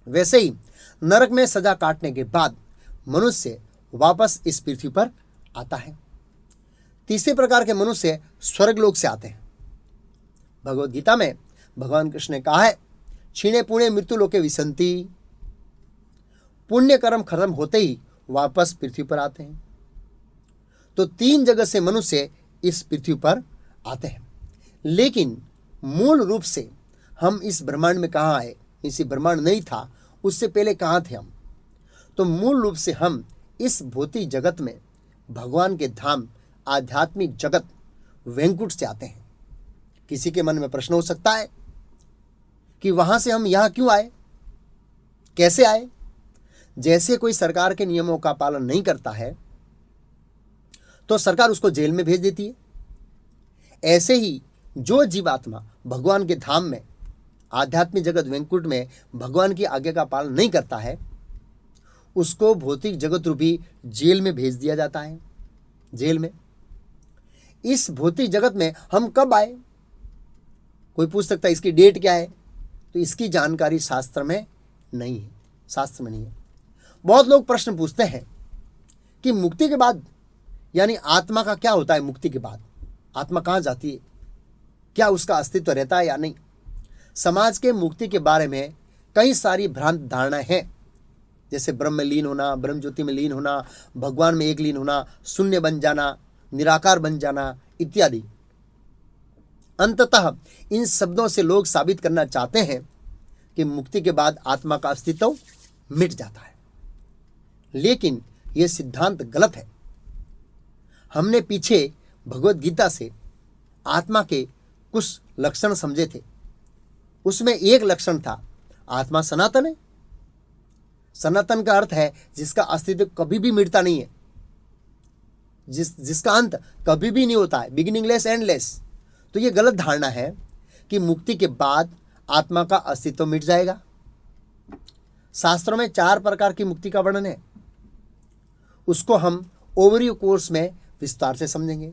वैसे ही नरक में सजा काटने के बाद मनुष्य वापस इस पृथ्वी पर आता है। तीसरे प्रकार के मनुष्य स्वर्ग लोक से आते हैं। भगवद गीता में भगवान कृष्ण ने कहा है, क्षीणे पुण्य मृत्यु लोके विसंति। पुण्य कर्म खत्म होते ही वापस पृथ्वी पर आते हैं। तो 3 जगह से मनुष्य इस पृथ्वी पर आते हैं। लेकिन मूल रूप से हम इस ब्रह्मांड में कहाँ आए? इसी ब्रह्मांड नहीं था, उससे पहले कहाँ थे हम? तो मूल रूप से हम इस भौतिक जगत में भगवान के धाम आध्यात्मिक जगत वैकुंठ से आते हैं। किसी के मन में प्रश्न हो सकता है कि वहां से हम यहां क्यों आए, कैसे आए? जैसे कोई सरकार के नियमों का पालन नहीं करता है तो सरकार उसको जेल में भेज देती है। ऐसे ही जो जीवात्मा भगवान के धाम में आध्यात्मिक जगत वैकुंठ में भगवान की आज्ञा का पालन नहीं करता है, उसको भौतिक जगत रूपी जेल में भेज दिया जाता है। जेल में इस भौतिक जगत में हम कब आए? कोई पूछ सकता है इसकी डेट क्या है? तो इसकी जानकारी शास्त्र में नहीं है, शास्त्र में नहीं है। बहुत लोग प्रश्न पूछते हैं कि मुक्ति के बाद यानी आत्मा का क्या होता है? मुक्ति के बाद आत्मा कहाँ जाती है? क्या उसका अस्तित्व रहता है या नहीं? समाज के मुक्ति के बारे में कई सारी भ्रांत धारणाएं हैं, जैसे ब्रह्म में लीन होना, ब्रह्म ज्योति में लीन होना, भगवान में एक लीन होना, शून्य बन जाना, निराकार बन जाना इत्यादि। अंततः इन शब्दों से लोग साबित करना चाहते हैं कि मुक्ति के बाद आत्मा का अस्तित्व मिट जाता है, लेकिन यह सिद्धांत गलत है। हमने पीछे भगवद गीता से आत्मा के कुछ लक्षण समझे थे। उसमें एक लक्षण था, आत्मा सनातन है। सनातन का अर्थ है जिसका अस्तित्व कभी भी मिटता नहीं है, जिसका अंत कभी भी नहीं होता है, बिगिनिंगलेस एंडलेस। तो ये गलत धारणा है कि मुक्ति के बाद आत्मा का अस्तित्व मिट जाएगा। शास्त्रों में 4 प्रकार की मुक्ति का वर्णन है, उसको हम ओवरव्यू कोर्स में विस्तार से समझेंगे।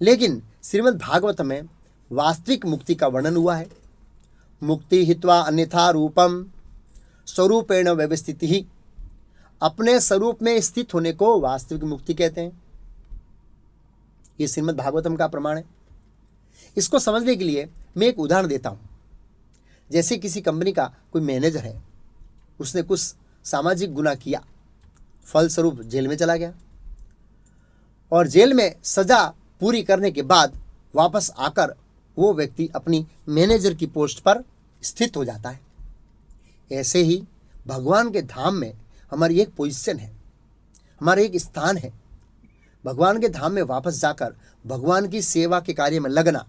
लेकिन श्रीमद् भागवत में वास्तविक मुक्ति का वर्णन हुआ है। मुक्ति हित्वा अन्यथा रूपम स्वरूपेण व्यवस्थिति ही। अपने स्वरूप में स्थित होने को वास्तविक मुक्ति कहते हैं। ये श्रीमद् भागवतम का प्रमाण है। इसको समझने के लिए मैं एक उदाहरण देता हूँ। जैसे किसी कंपनी का कोई मैनेजर है, उसने कुछ सामाजिक गुनाह किया, फलस्वरूप जेल में चला गया और जेल में सजा पूरी करने के बाद वापस आकर वो व्यक्ति अपनी मैनेजर की पोस्ट पर स्थित हो जाता है। ऐसे ही भगवान के धाम में हमारी एक पोजीशन है, हमारा एक स्थान है। भगवान के धाम में वापस जाकर भगवान की सेवा के कार्य में लगना,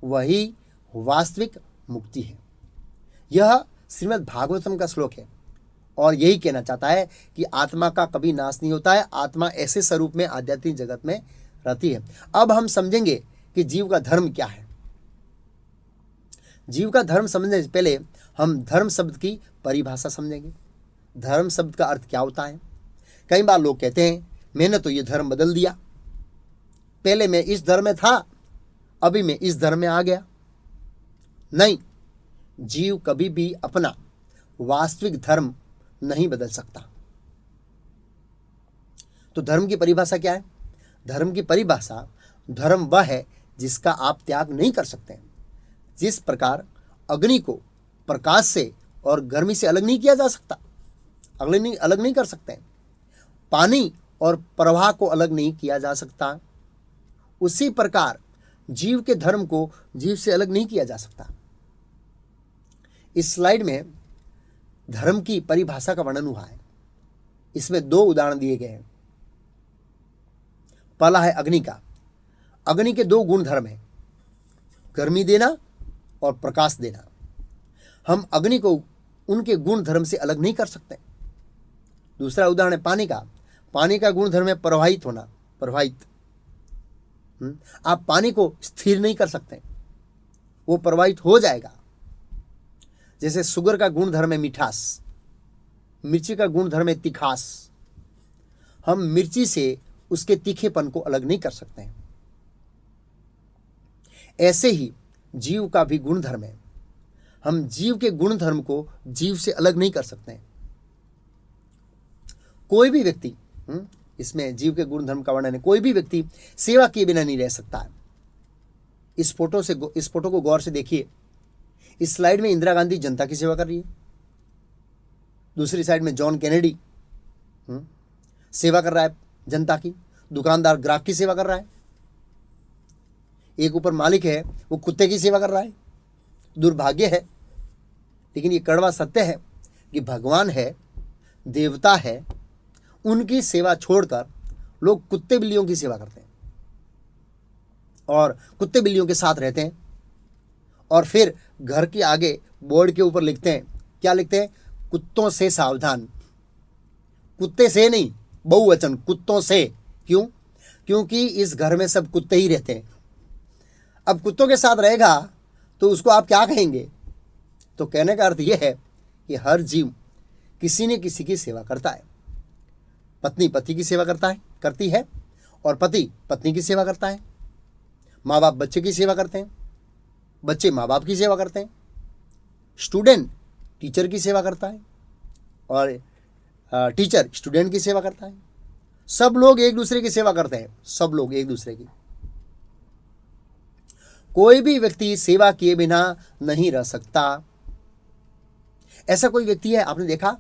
वही वास्तविक मुक्ति है। यह श्रीमद् भागवतम का श्लोक है और यही कहना चाहता है कि आत्मा का कभी नाश नहीं होता है। आत्मा ऐसे स्वरूप में आध्यात्मिक जगत में रहती है। अब हम समझेंगे कि जीव का धर्म क्या है। जीव का धर्म समझने से पहले हम धर्म शब्द की परिभाषा समझेंगे। धर्म शब्द का अर्थ क्या होता है? कई बार लोग कहते हैं मैंने तो ये धर्म बदल दिया, पहले मैं इस धर्म में था, अभी मैं इस धर्म में आ गया। नहीं, जीव कभी भी अपना वास्तविक धर्म नहीं बदल सकता। तो धर्म की परिभाषा क्या है? धर्म की परिभाषा, धर्म वह है जिसका आप त्याग नहीं कर सकते। जिस प्रकार अग्नि को प्रकाश से और गर्मी से अलग नहीं किया जा सकता, अलग नहीं कर सकते। पानी और प्रवाह को अलग नहीं किया जा सकता। उसी प्रकार जीव के धर्म को जीव से अलग नहीं किया जा सकता। इस स्लाइड में धर्म की परिभाषा का वर्णन हुआ है। इसमें 2 उदाहरण दिए गए हैं। पहला है अग्नि का। अग्नि के 2 गुण धर्म हैं, गर्मी देना और प्रकाश देना। हम अग्नि को उनके गुण धर्म से अलग नहीं कर सकते। दूसरा उदाहरण है पानी का। पानी का गुण धर्म है प्रवाहित होना, प्रवाहित। आप पानी को स्थिर नहीं कर सकते, वो प्रवाहित हो जाएगा। जैसे शुगर का गुण धर्म है मिठास, मिर्ची का गुण धर्म है तिखास। हम मिर्ची से उसके तीखेपन को अलग नहीं कर सकते हैं। ऐसे ही जीव का भी गुण धर्म है। हम जीव के गुण धर्म को जीव से अलग नहीं कर सकते हैं। कोई भी व्यक्ति, इसमें जीव के गुण धर्म का वर्णन है, कोई भी व्यक्ति सेवा किए बिना नहीं रह सकता है। इस फोटो को गौर से देखिए। इस स्लाइड में इंदिरा गांधी जनता की सेवा कर रही है, दूसरी साइड में जॉन कैनेडी सेवा कर रहा है जनता की, दुकानदार ग्राहक की सेवा कर रहा है, एक ऊपर मालिक है वो कुत्ते की सेवा कर रहा है। दुर्भाग्य है, लेकिन ये कड़वा सत्य है कि भगवान है, देवता है, उनकी सेवा छोड़कर लोग कुत्ते बिल्लियों की सेवा करते हैं और कुत्ते बिल्लियों के साथ रहते हैं। और फिर घर के आगे बोर्ड के ऊपर लिखते हैं, क्या लिखते हैं? कुत्तों से सावधान। कुत्ते से नहीं, बहुवचन, कुत्तों से। क्यों? क्योंकि इस घर में सब कुत्ते ही रहते हैं। अब कुत्तों के साथ रहेगा तो उसको आप क्या कहेंगे? तो कहने का अर्थ यह है कि हर जीव किसी न किसी की सेवा करता है। पत्नी पति की सेवा करती है और पति पत्नी की सेवा करता है। माँ बाप बच्चे की सेवा करते हैं, बच्चे माँ बाप की सेवा करते हैं, स्टूडेंट टीचर की सेवा करता है और टीचर स्टूडेंट की सेवा करता है। सब लोग एक दूसरे की सेवा करते हैं, सब लोग एक दूसरे की। कोई भी व्यक्ति सेवा किए बिना नहीं रह सकता। ऐसा कोई व्यक्ति है आपने देखा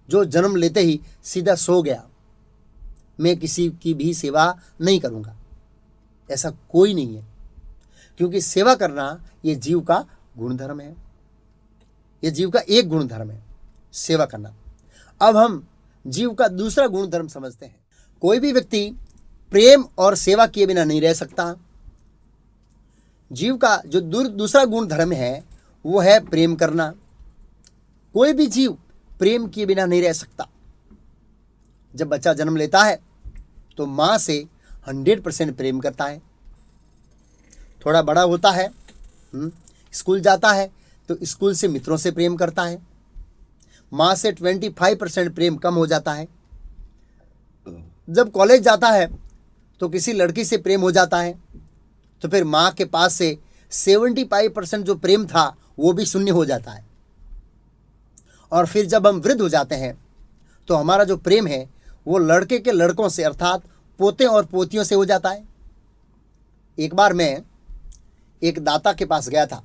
जो जन्म लेते ही सीधा सो गया, मैं किसी की भी सेवा नहीं करूंगा? ऐसा कोई नहीं है, क्योंकि सेवा करना ये जीव का गुणधर्म है। ये जीव का एक गुणधर्म है, सेवा करना। अब हम जीव का दूसरा गुणधर्म समझते हैं। कोई भी व्यक्ति प्रेम और सेवा किए बिना नहीं रह सकता। जीव का जो दूसरा गुणधर्म है वो है प्रेम करना। कोई भी जीव प्रेम किए बिना नहीं रह सकता। जब बच्चा जन्म लेता है तो माँ से 100% प्रेम करता है। थोड़ा बड़ा होता है, स्कूल जाता है तो स्कूल से मित्रों से प्रेम करता है। माँ से 25% प्रेम कम हो जाता है। जब कॉलेज जाता है तो किसी लड़की से प्रेम हो जाता है, तो फिर माँ के पास से 75% जो प्रेम था वो भी शून्य हो जाता है। और फिर जब हम वृद्ध हो जाते हैं तो हमारा जो प्रेम है वो लड़के के लड़कों से अर्थात पोते और पोतियों से हो जाता है। एक बार मैं एक दाता के पास गया था,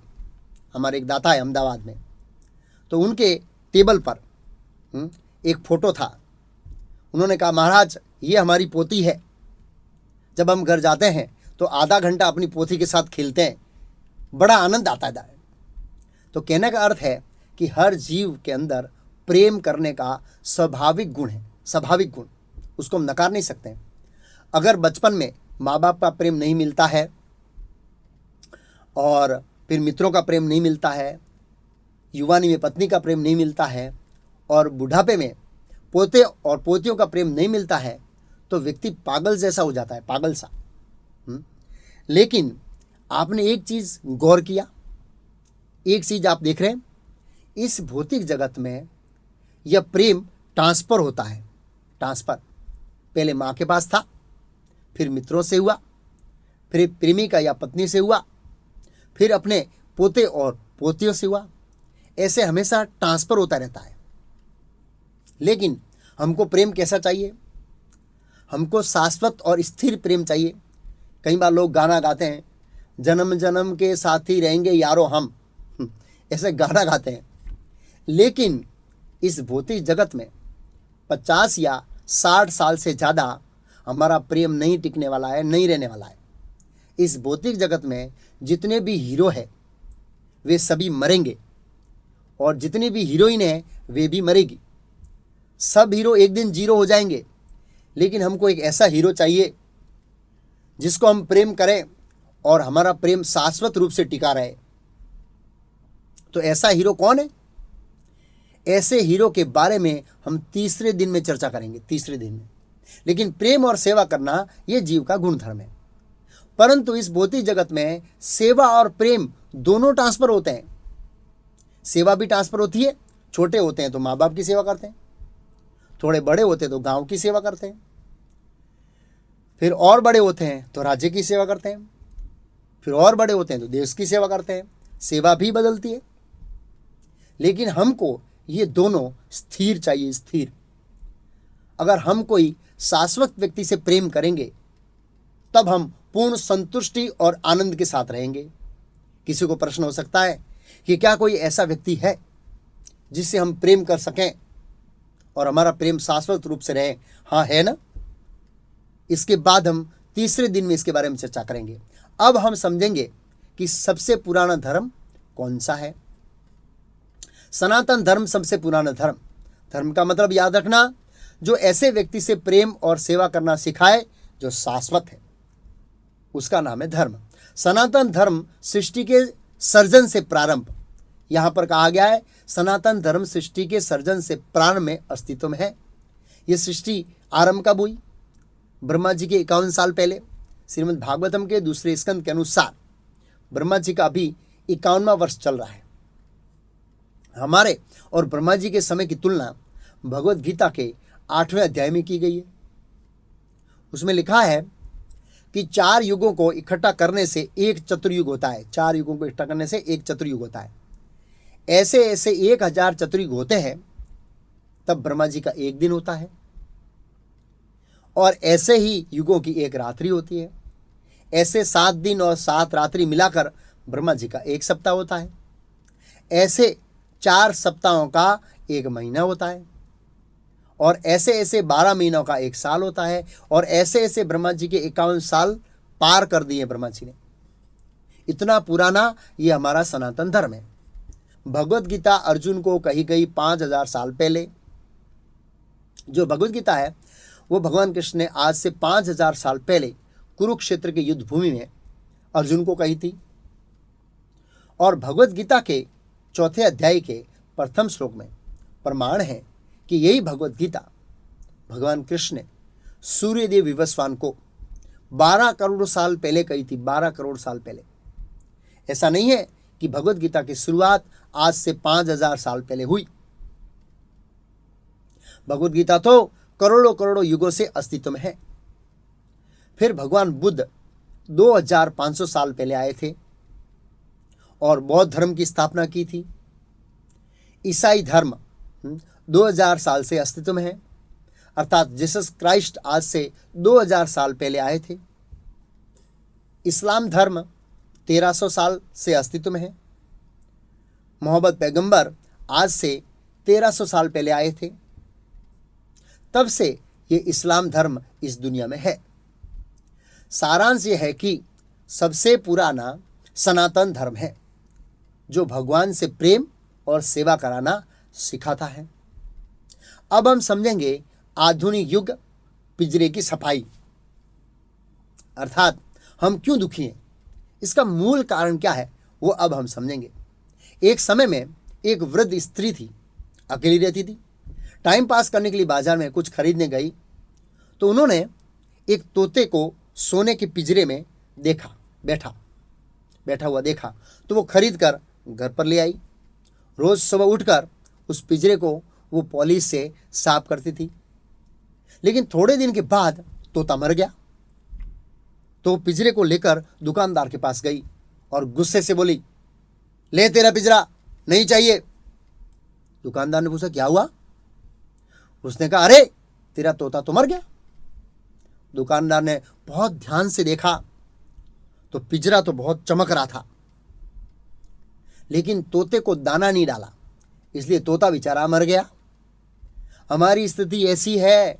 हमारे एक दाता है अहमदाबाद में, तो उनके टेबल पर एक फ़ोटो था। उन्होंने कहा, महाराज ये हमारी पोती है। जब हम घर जाते हैं तो आधा घंटा अपनी पोती के साथ खेलते हैं, बड़ा आनंद आता है। तो कहने का अर्थ है कि हर जीव के अंदर प्रेम करने का स्वाभाविक गुण है, स्वाभाविक गुण, उसको हम नकार नहीं सकते। अगर बचपन में माँ बाप का प्रेम नहीं मिलता है और फिर मित्रों का प्रेम नहीं मिलता है, युवानी में पत्नी का प्रेम नहीं मिलता है और बुढ़ापे में पोते और पोतियों का प्रेम नहीं मिलता है, तो व्यक्ति पागल जैसा हो जाता है, पागल सा। लेकिन आपने एक चीज़ गौर किया, एक चीज़ आप देख रहे हैं, इस भौतिक जगत में यह प्रेम ट्रांसफ़र होता है। ट्रांसफ़र पहले माँ के पास था, फिर मित्रों से हुआ, फिर प्रेमिका या पत्नी से हुआ, फिर अपने पोते और पोतियों से हुआ। ऐसे हमेशा ट्रांसफ़र होता रहता है। लेकिन हमको प्रेम कैसा चाहिए? हमको शाश्वत और स्थिर प्रेम चाहिए। कई बार लोग गाना गाते हैं, जन्म जन्म के साथी रहेंगे यारो हम, ऐसे गाना गाते हैं। लेकिन इस भौतिक जगत में 50 या 60 साल से ज़्यादा हमारा प्रेम नहीं टिकने वाला है, नहीं रहने वाला है। इस भौतिक जगत में जितने भी हीरो हैं वे सभी मरेंगे और जितनी भी हीरोइन है वे भी मरेगी। सब हीरो एक दिन जीरो हो जाएंगे, लेकिन हमको एक ऐसा हीरो चाहिए जिसको हम प्रेम करें और हमारा प्रेम शाश्वत रूप से टिका रहे। तो ऐसा हीरो कौन है? ऐसे हीरो के बारे में हम तीसरे दिन में चर्चा करेंगे, तीसरे दिन में। लेकिन प्रेम और सेवा करना यह जीव का गुणधर्म है। परंतु इस भौतिक जगत में सेवा और प्रेम दोनों ट्रांसफर होते हैं। सेवा भी ट्रांसफर होती है। छोटे होते हैं तो माँ बाप की सेवा करते हैं, थोड़े बड़े होते हैं तो गांव की सेवा करते हैं, फिर और बड़े होते हैं तो राज्य की सेवा करते हैं, फिर और बड़े होते हैं तो देश की सेवा करते हैं। सेवा भी बदलती है, लेकिन हमको ये दोनों स्थिर चाहिए, स्थिर। अगर हम कोई शाश्वत व्यक्ति से प्रेम करेंगे तब हम पूर्ण संतुष्टि और आनंद के साथ रहेंगे। किसी को प्रश्न हो सकता है कि क्या कोई ऐसा व्यक्ति है जिससे हम प्रेम कर सकें और हमारा प्रेम शाश्वत रूप से रहे? हाँ, है ना। इसके बाद हम तीसरे दिन में इसके बारे में चर्चा करेंगे। अब हम समझेंगे कि सबसे पुराना धर्म कौन सा है। सनातन धर्म सबसे पुराना धर्म। धर्म का मतलब याद रखना, जो ऐसे व्यक्ति से प्रेम और सेवा करना सिखाए जो शाश्वत है, उसका नाम है धर्म। सनातन धर्म सृष्टि के सर्जन से प्रारंभ, यहां पर कहा गया है सनातन धर्म सृष्टि के सर्जन से प्रारंभ में अस्तित्व में है। यह सृष्टि आरंभ कब हुई? ब्रह्मा जी के 51 साल पहले। श्रीमद् भागवतम के दूसरे स्कंद के अनुसार ब्रह्मा जी का अभी 51वां वर्ष चल रहा है। हमारे और ब्रह्मा जी के समय की तुलना भगवत गीता के 8वें अध्याय में की गई है। उसमें लिखा है कि 4 युगों को इकट्ठा करने से एक चतुर्युग होता है। 4 युगों को इकट्ठा करने से एक चतुर्युग होता है। ऐसे ऐसे 1000 चतुर्युग होते हैं, तब ब्रह्मा जी का एक दिन होता है। और ऐसे ही युगों की एक रात्रि होती है। ऐसे 7 दिन और 7 रात्रि मिलाकर ब्रह्मा जी का एक सप्ताह होता है। ऐसे 4 सप्ताहों का एक महीना होता है। और ऐसे ऐसे 12 महीनों का एक साल होता है। और ऐसे ऐसे ब्रह्मा जी के 51 साल पार कर दिए ब्रह्मा जी ने। इतना पुराना ये हमारा सनातन धर्म है। भगवत गीता अर्जुन को कही गई 5000 साल पहले। जो भगवत गीता है वो भगवान कृष्ण ने आज से 5000 साल पहले कुरुक्षेत्र के युद्ध भूमि में अर्जुन को कही थी। और भगवत गीता के 4थे अध्याय के प्रथम श्लोक में प्रमाण है कि यही भगवत गीता भगवान कृष्ण ने सूर्यदेव विवस्वान को 12 करोड़ साल पहले कही थी। 12 करोड़ साल पहले। ऐसा नहीं है कि भगवत गीता की शुरुआत आज से 5000 साल पहले हुई। भगवत गीता तो करोड़ों करोड़ों युगों से अस्तित्व में है। फिर भगवान बुद्ध 2500 साल पहले आए थे और बौद्ध धर्म की स्थापना की थी। ईसाई धर्म 2000 साल से अस्तित्व में है, अर्थात जीसस क्राइस्ट आज से 2000 साल पहले आए थे। इस्लाम धर्म 1300 साल से अस्तित्व में है। मोहम्मद पैगंबर आज से 1300 साल पहले आए थे। तब से ये इस्लाम धर्म इस दुनिया में है। सारांश ये है कि सबसे पुराना सनातन धर्म है जो भगवान से प्रेम और सेवा कराना सिखाता है। अब हम समझेंगे आधुनिक युग पिंजरे की सफाई, अर्थात हम क्यों दुखी हैं, इसका मूल कारण क्या है वो अब हम समझेंगे। एक समय में एक वृद्ध स्त्री थी, अकेली रहती थी। टाइम पास करने के लिए बाजार में कुछ खरीदने गई तो उन्होंने एक तोते को सोने के पिंजरे में देखा, बैठा हुआ देखा, तो वो खरीद कर घर पर ले आई। रोज सुबह उठकर उस पिंजरे को वो पॉलिश से साफ करती थी। लेकिन थोड़े दिन के बाद तोता मर गया तो पिंजरे को लेकर दुकानदार के पास गई और गुस्से से बोली, ले तेरा पिंजरा, नहीं चाहिए। दुकानदार ने पूछा, क्या हुआ? उसने कहा, अरे तेरा तोता तो मर गया। दुकानदार ने बहुत ध्यान से देखा तो पिंजरा तो बहुत चमक रहा था, लेकिन तोते को दाना नहीं डाला, इसलिए तोता बेचारा मर गया। हमारी स्थिति ऐसी है,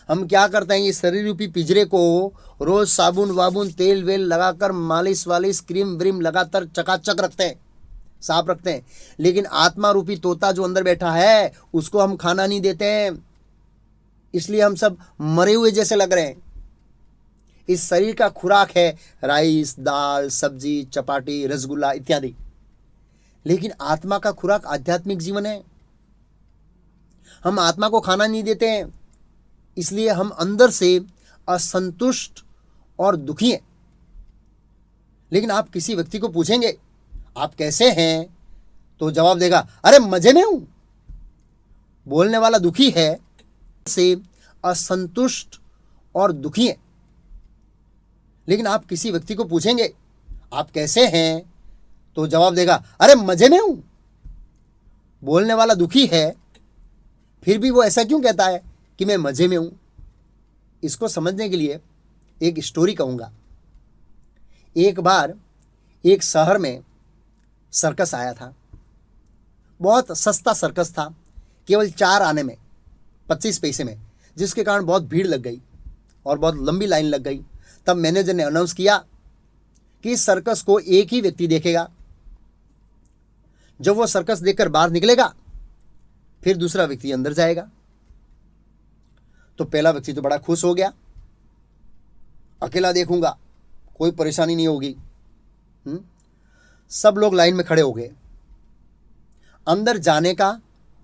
हम क्या करते हैं, ये शरीर रूपी पिंजरे को रोज साबुन वाबुन तेल वेल लगाकर मालिश वालिश क्रीम व्रीम लगाकर चकाचक रखते हैं, साफ रखते हैं, लेकिन आत्मा रूपी तोता जो अंदर बैठा है उसको हम खाना नहीं देते हैं। इसलिए हम सब मरे हुए जैसे लग रहे हैं। इस शरीर का खुराक है राइस, दाल, सब्जी, चपाटी, रसगुल्ला इत्यादि, लेकिन आत्मा का खुराक आध्यात्मिक जीवन है। हम आत्मा को खाना नहीं देते हैं, इसलिए हम अंदर से असंतुष्ट और दुखी हैं। लेकिन आप किसी व्यक्ति को पूछेंगे आप कैसे हैं, तो जवाब देगा अरे मजे में हूं। बोलने वाला दुखी है, से असंतुष्ट और दुखी है। लेकिन आप किसी व्यक्ति को पूछेंगे आप कैसे हैं, तो जवाब देगा अरे मजे में हूं। बोलने वाला दुखी है, फिर भी वो ऐसा क्यों कहता है कि मैं मजे में हूं? इसको समझने के लिए एक स्टोरी कहूंगा। एक बार एक शहर में सर्कस आया था। बहुत सस्ता सर्कस था, केवल 4 आने में 25 पैसे में, जिसके कारण बहुत भीड़ लग गई और बहुत लंबी लाइन लग गई। तब मैनेजर ने अनाउंस किया कि इस सर्कस को एक ही व्यक्ति देखेगा। जब वो सर्कस देखकर बाहर निकलेगा फिर दूसरा व्यक्ति अंदर जाएगा। तो पहला व्यक्ति तो बड़ा खुश हो गया, अकेला देखूंगा, कोई परेशानी नहीं होगी। सब लोग लाइन में खड़े हो गए। अंदर जाने का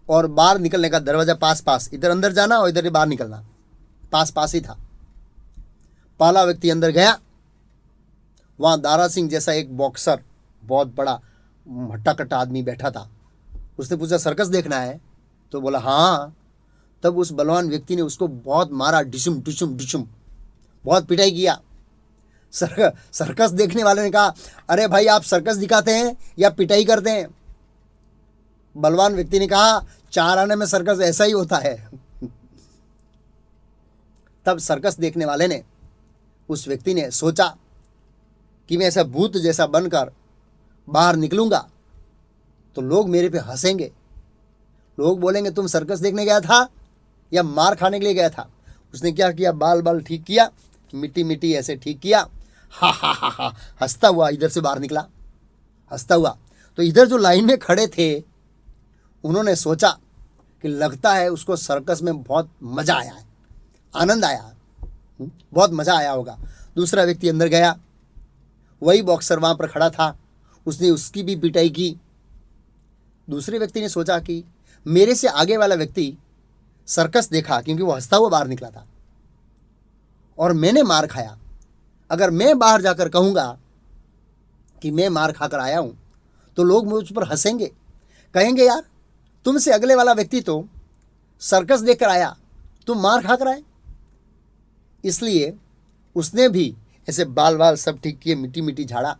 और बाहर निकलने का दरवाजा पास पास, इधर अंदर जाना और इधर बाहर निकलना पास पास ही था। पहला व्यक्ति अंदर गया, वहां दारा सिंह जैसा एक बॉक्सर, बहुत बड़ा हट्टा कट्टा आदमी बैठा था। उसने पूछा सर्कस देखना है? तो बोला हाँ। तब उस बलवान व्यक्ति ने उसको बहुत मारा, डिशुम डिशुम डिशुम, बहुत पिटाई किया। सर्कस देखने वाले ने कहा अरे भाई आप सर्कस दिखाते हैं या पिटाई करते हैं? बलवान व्यक्ति ने कहा 4 आने में सर्कस ऐसा ही होता है। तब सर्कस देखने वाले ने, उस व्यक्ति ने सोचा कि मैं ऐसा भूत जैसा बनकर बाहर निकलूंगा तो लोग मेरे पे हंसेंगे, लोग बोलेंगे तुम सर्कस देखने गया था या मार खाने के लिए गया था। उसने क्या किया, बाल बाल ठीक किया, मिट्टी मिट्टी ऐसे ठीक किया, हा हा हा हा हंसता हुआ इधर से बाहर निकला, हंसता हुआ। तो इधर जो लाइन में खड़े थे उन्होंने सोचा कि लगता है उसको सर्कस में बहुत मजा आया है, आनंद आया, बहुत मजा आया होगा। दूसरा व्यक्ति अंदर गया, वही बॉक्सर वहां पर खड़ा था, उसने उसकी भी पिटाई की। दूसरे व्यक्ति ने सोचा कि मेरे से आगे वाला व्यक्ति सर्कस देखा क्योंकि वो हंसता हुआ बाहर निकला था और मैंने मार खाया। अगर मैं बाहर जाकर कहूंगा कि मैं मार खाकर आया हूं तो लोग मुझ पर हंसेंगे, कहेंगे यार तुमसे अगले वाला व्यक्ति तो सर्कस देखकर आया, तुम मार खाकर आए। इसलिए उसने भी ऐसे बाल बाल सब ठीक किए, मिट्टी मिट्टी झाड़ा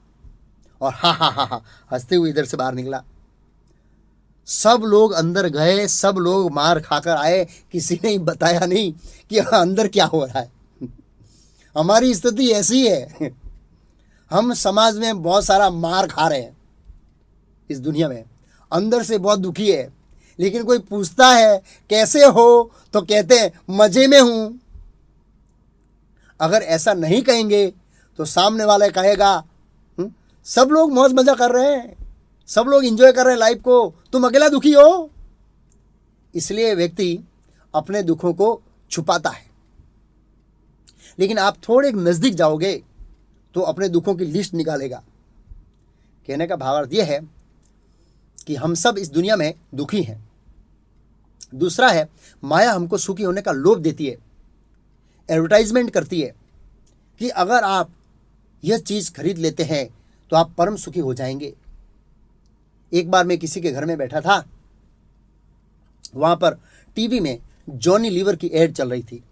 और हा हा हा हा हंसते हुए इधर से बाहर निकला। सब लोग अंदर गए, सब लोग मार खाकर आए, किसी ने बताया नहीं कि अंदर क्या हो रहा है। हमारी स्थिति ऐसी है, हम समाज में बहुत सारा मार खा रहे हैं, इस दुनिया में अंदर से बहुत दुखी है, लेकिन कोई पूछता है कैसे हो तो कहते हैं मजे में हूं। अगर ऐसा नहीं कहेंगे तो सामने वाला कहेगा सब लोग मौज मजा कर रहे हैं, सब लोग एंजॉय कर रहे हैं लाइफ को, तुम अकेला दुखी हो। इसलिए व्यक्ति अपने दुखों को छुपाता है। लेकिन आप थोड़े नजदीक जाओगे तो अपने दुखों की लिस्ट निकालेगा। कहने का भावार्थ यह है कि हम सब इस दुनिया में दुखी हैं। दूसरा है, माया हमको सुखी होने का लोभ देती है, एडवर्टाइजमेंट करती है कि अगर आप यह चीज खरीद लेते हैं तो आप परम सुखी हो जाएंगे। एक बार मैं किसी के घर में बैठा था, वहां पर टीवी में जॉनी लीवर की एड चल रही थी।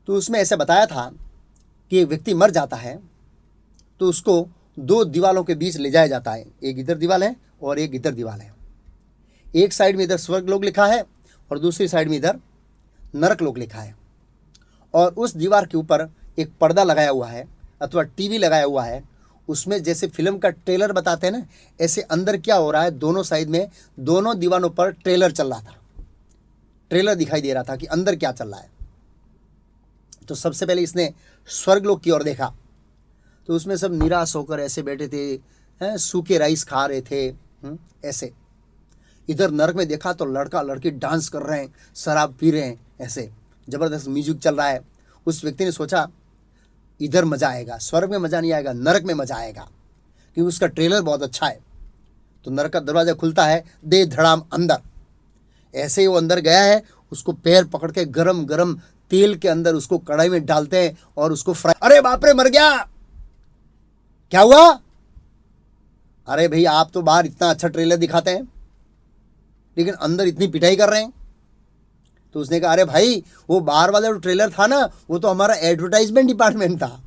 तो उसमें ऐसे बताया था कि एक व्यक्ति मर जाता है तो उसको 2 दीवालों के बीच ले जाया जाता है, एक इधर दीवाल है और एक इधर दीवाल है। एक साइड में इधर स्वर्ग लोक लिखा है और दूसरी साइड में इधर नरक लोक लिखा है। और उस दीवार के ऊपर एक पर्दा लगाया हुआ है अथवा टीवी लगाया हुआ है, उसमें जैसे फिल्म का ट्रेलर बताते हैं ना, ऐसे अंदर क्या हो रहा है, दोनों साइड में दोनों दीवानों पर ट्रेलर चल रहा था, ट्रेलर दिखाई दे रहा था कि अंदर क्या चल रहा है। तो सबसे पहले इसने स्वर्गलोक की ओर देखा, तो उसमें सब निराश होकर ऐसे बैठे थे, सूखे राइस खा रहे थे ऐसे। इधर नरक में देखा तो लड़का लड़की डांस कर रहे हैं, शराब पी रहे हैं, ऐसे जबरदस्त म्यूजिक चल रहा है। उस व्यक्ति ने सोचा इधर मजा आएगा, स्वर्ग में मजा नहीं आएगा, नरक में मजा आएगा, क्योंकि उसका ट्रेलर बहुत अच्छा है। तो नरक का दरवाजा खुलता है, दे धड़ाम अंदर। ऐसे ही वो अंदर गया है, उसको पैर पकड़ के गरम गरम तेल के अंदर उसको कढ़ाई में डालते हैं और उसको फ्राई। अरे बाप रे, मर गया। क्या हुआ? अरे भाई, आप तो बाहर इतना अच्छा ट्रेलर दिखाते हैं लेकिन अंदर इतनी पिटाई कर रहे हैं। तो उसने कहा अरे भाई, वो बाहर वाला जो ट्रेलर था ना, वो तो हमारा एडवर्टाइजमेंट डिपार्टमेंट था,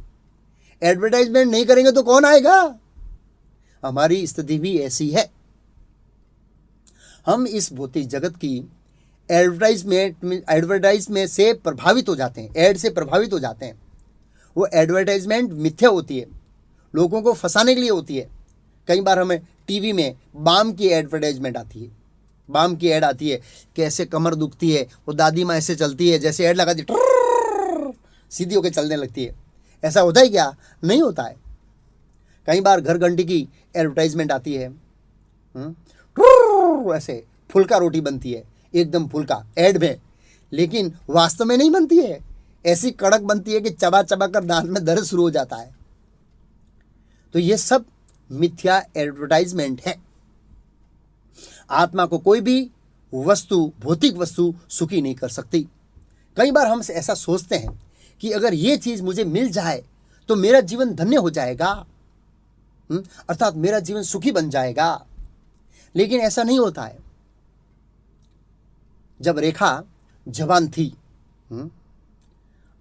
एडवर्टाइजमेंट नहीं करेंगे तो कौन आएगा। हमारी स्थिति भी ऐसी है, हम इस भौतिक जगत की एडवर्टाइजमेंट से प्रभावित हो जाते हैं, एड से प्रभावित हो जाते हैं। वो एडवर्टाइजमेंट मिथ्या होती है, लोगों को फंसाने के लिए होती है। कई बार हमें टीवी में बाम की एडवर्टाइजमेंट आती है, बाम की ऐड आती है, कैसे कमर दुखती है, वो दादी माँ ऐसे चलती है, जैसे ऐड लगाती है सीधी होकर चलने लगती है। ऐसा होता है क्या? नहीं होता है। कई बार घर घंटी की एडवर्टाइजमेंट आती है, ऐसे फुल्का रोटी बनती है, एकदम फुल्का ऐड में, लेकिन वास्तव में नहीं बनती है, ऐसी कड़क बनती है कि चबा चबा कर दांत में दर्द शुरू हो जाता है। तो ये सब मिथ्या एडवर्टाइजमेंट है। आत्मा को कोई भी वस्तु, भौतिक वस्तु सुखी नहीं कर सकती। कई बार हम ऐसा सोचते हैं कि अगर ये चीज मुझे मिल जाए तो मेरा जीवन धन्य हो जाएगा, अर्थात मेरा जीवन सुखी बन जाएगा, लेकिन ऐसा नहीं होता है। जब रेखा जवान थी,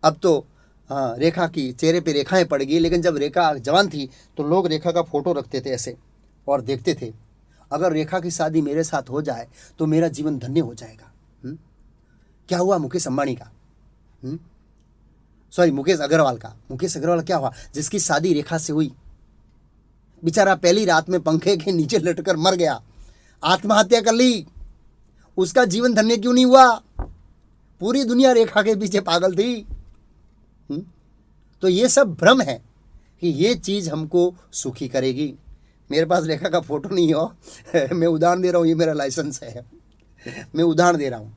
अब तो रेखा की चेहरे पे रेखाएं पड़ गई, लेकिन जब रेखा जवान थी तो लोग रेखा का फोटो रखते थे ऐसे और देखते थे, अगर रेखा की शादी मेरे साथ हो जाए तो मेरा जीवन धन्य हो जाएगा। क्या हुआ मुकेश अंबानी का, सॉरी मुकेश अग्रवाल का। मुकेश अग्रवाल क्या हुआ? जिसकी शादी रेखा से हुई, बेचारा पहली रात में पंखे के नीचे लटकर मर गया, आत्महत्या कर ली। उसका जीवन धन्य क्यों नहीं हुआ? पूरी दुनिया रेखा के पीछे पागल थी। तो ये सब भ्रम है कि ये चीज हमको सुखी करेगी। मेरे पास रेखा का फोटो नहीं हो, मैं उदाहरण दे रहा हूँ, ये मेरा लाइसेंस है, मैं उदाहरण दे रहा हूँ।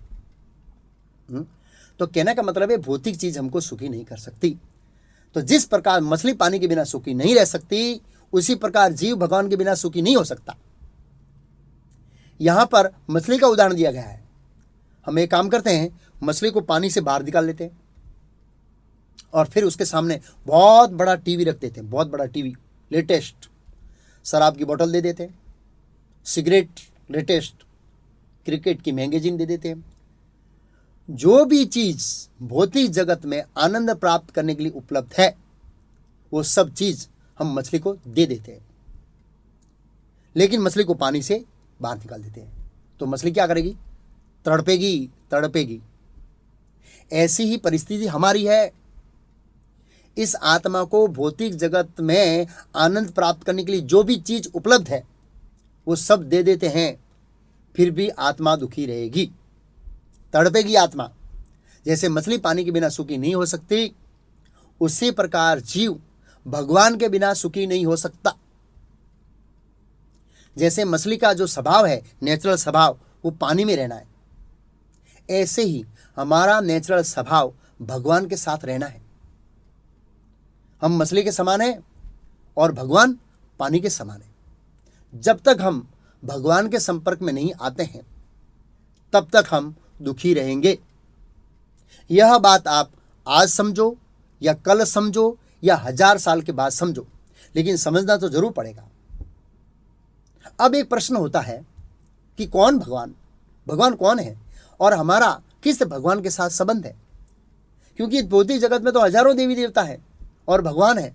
तो कहने का मतलब है भौतिक चीज हमको सुखी नहीं कर सकती। तो जिस प्रकार मछली पानी के बिना सुखी नहीं रह सकती, उसी प्रकार जीव भगवान के बिना सुखी नहीं हो सकता। यहां पर मछली का उदाहरण दिया गया है। हम एक काम करते हैं, मछली को पानी से बाहर निकाल लेते हैं और फिर उसके सामने बहुत बड़ा टीवी रख देते हैं, बहुत बड़ा टीवी, लेटेस्ट शराब की बोतल दे देते हैं, सिगरेट लेटेस्ट, क्रिकेट की मैगजीन दे देते हैं। जो भी चीज भौतिक जगत में आनंद प्राप्त करने के लिए उपलब्ध है, वो सब चीज हम मछली को दे देते हैं, लेकिन मछली को पानी से बाहर निकाल देते हैं। तो मछली क्या करेगी? तड़पेगी, तड़पेगी। ऐसी ही परिस्थिति हमारी है। इस आत्मा को भौतिक जगत में आनंद प्राप्त करने के लिए जो भी चीज उपलब्ध है वो सब दे देते हैं, फिर भी आत्मा दुखी रहेगी, तड़पेगी आत्मा। जैसे मछली पानी के बिना सुखी नहीं हो सकती, उसी प्रकार जीव भगवान के बिना सुखी नहीं हो सकता। जैसे मछली का जो स्वभाव है, नेचुरल स्वभाव, वो पानी में रहना है, ऐसे ही हमारा नेचुरल स्वभाव भगवान के साथ रहना है। हम मछली के समान हैं और भगवान पानी के समान है। जब तक हम भगवान के संपर्क में नहीं आते हैं, तब तक हम दुखी रहेंगे। यह बात आप आज समझो या कल समझो या 1000 साल के बाद समझो, लेकिन समझना तो जरूर पड़ेगा। अब एक प्रश्न होता है कि कौन भगवान, भगवान कौन है और हमारा किस भगवान के साथ संबंध है? क्योंकि भौतिक जगत में तो हजारों देवी देवता है और भगवान है,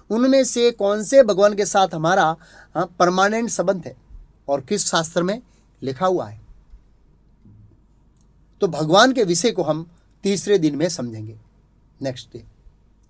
उनमें से कौन से भगवान के साथ हमारा परमानेंट संबंध है और किस शास्त्र में लिखा हुआ है? तो भगवान के विषय को हम तीसरे दिन में समझेंगे, नेक्स्ट डे।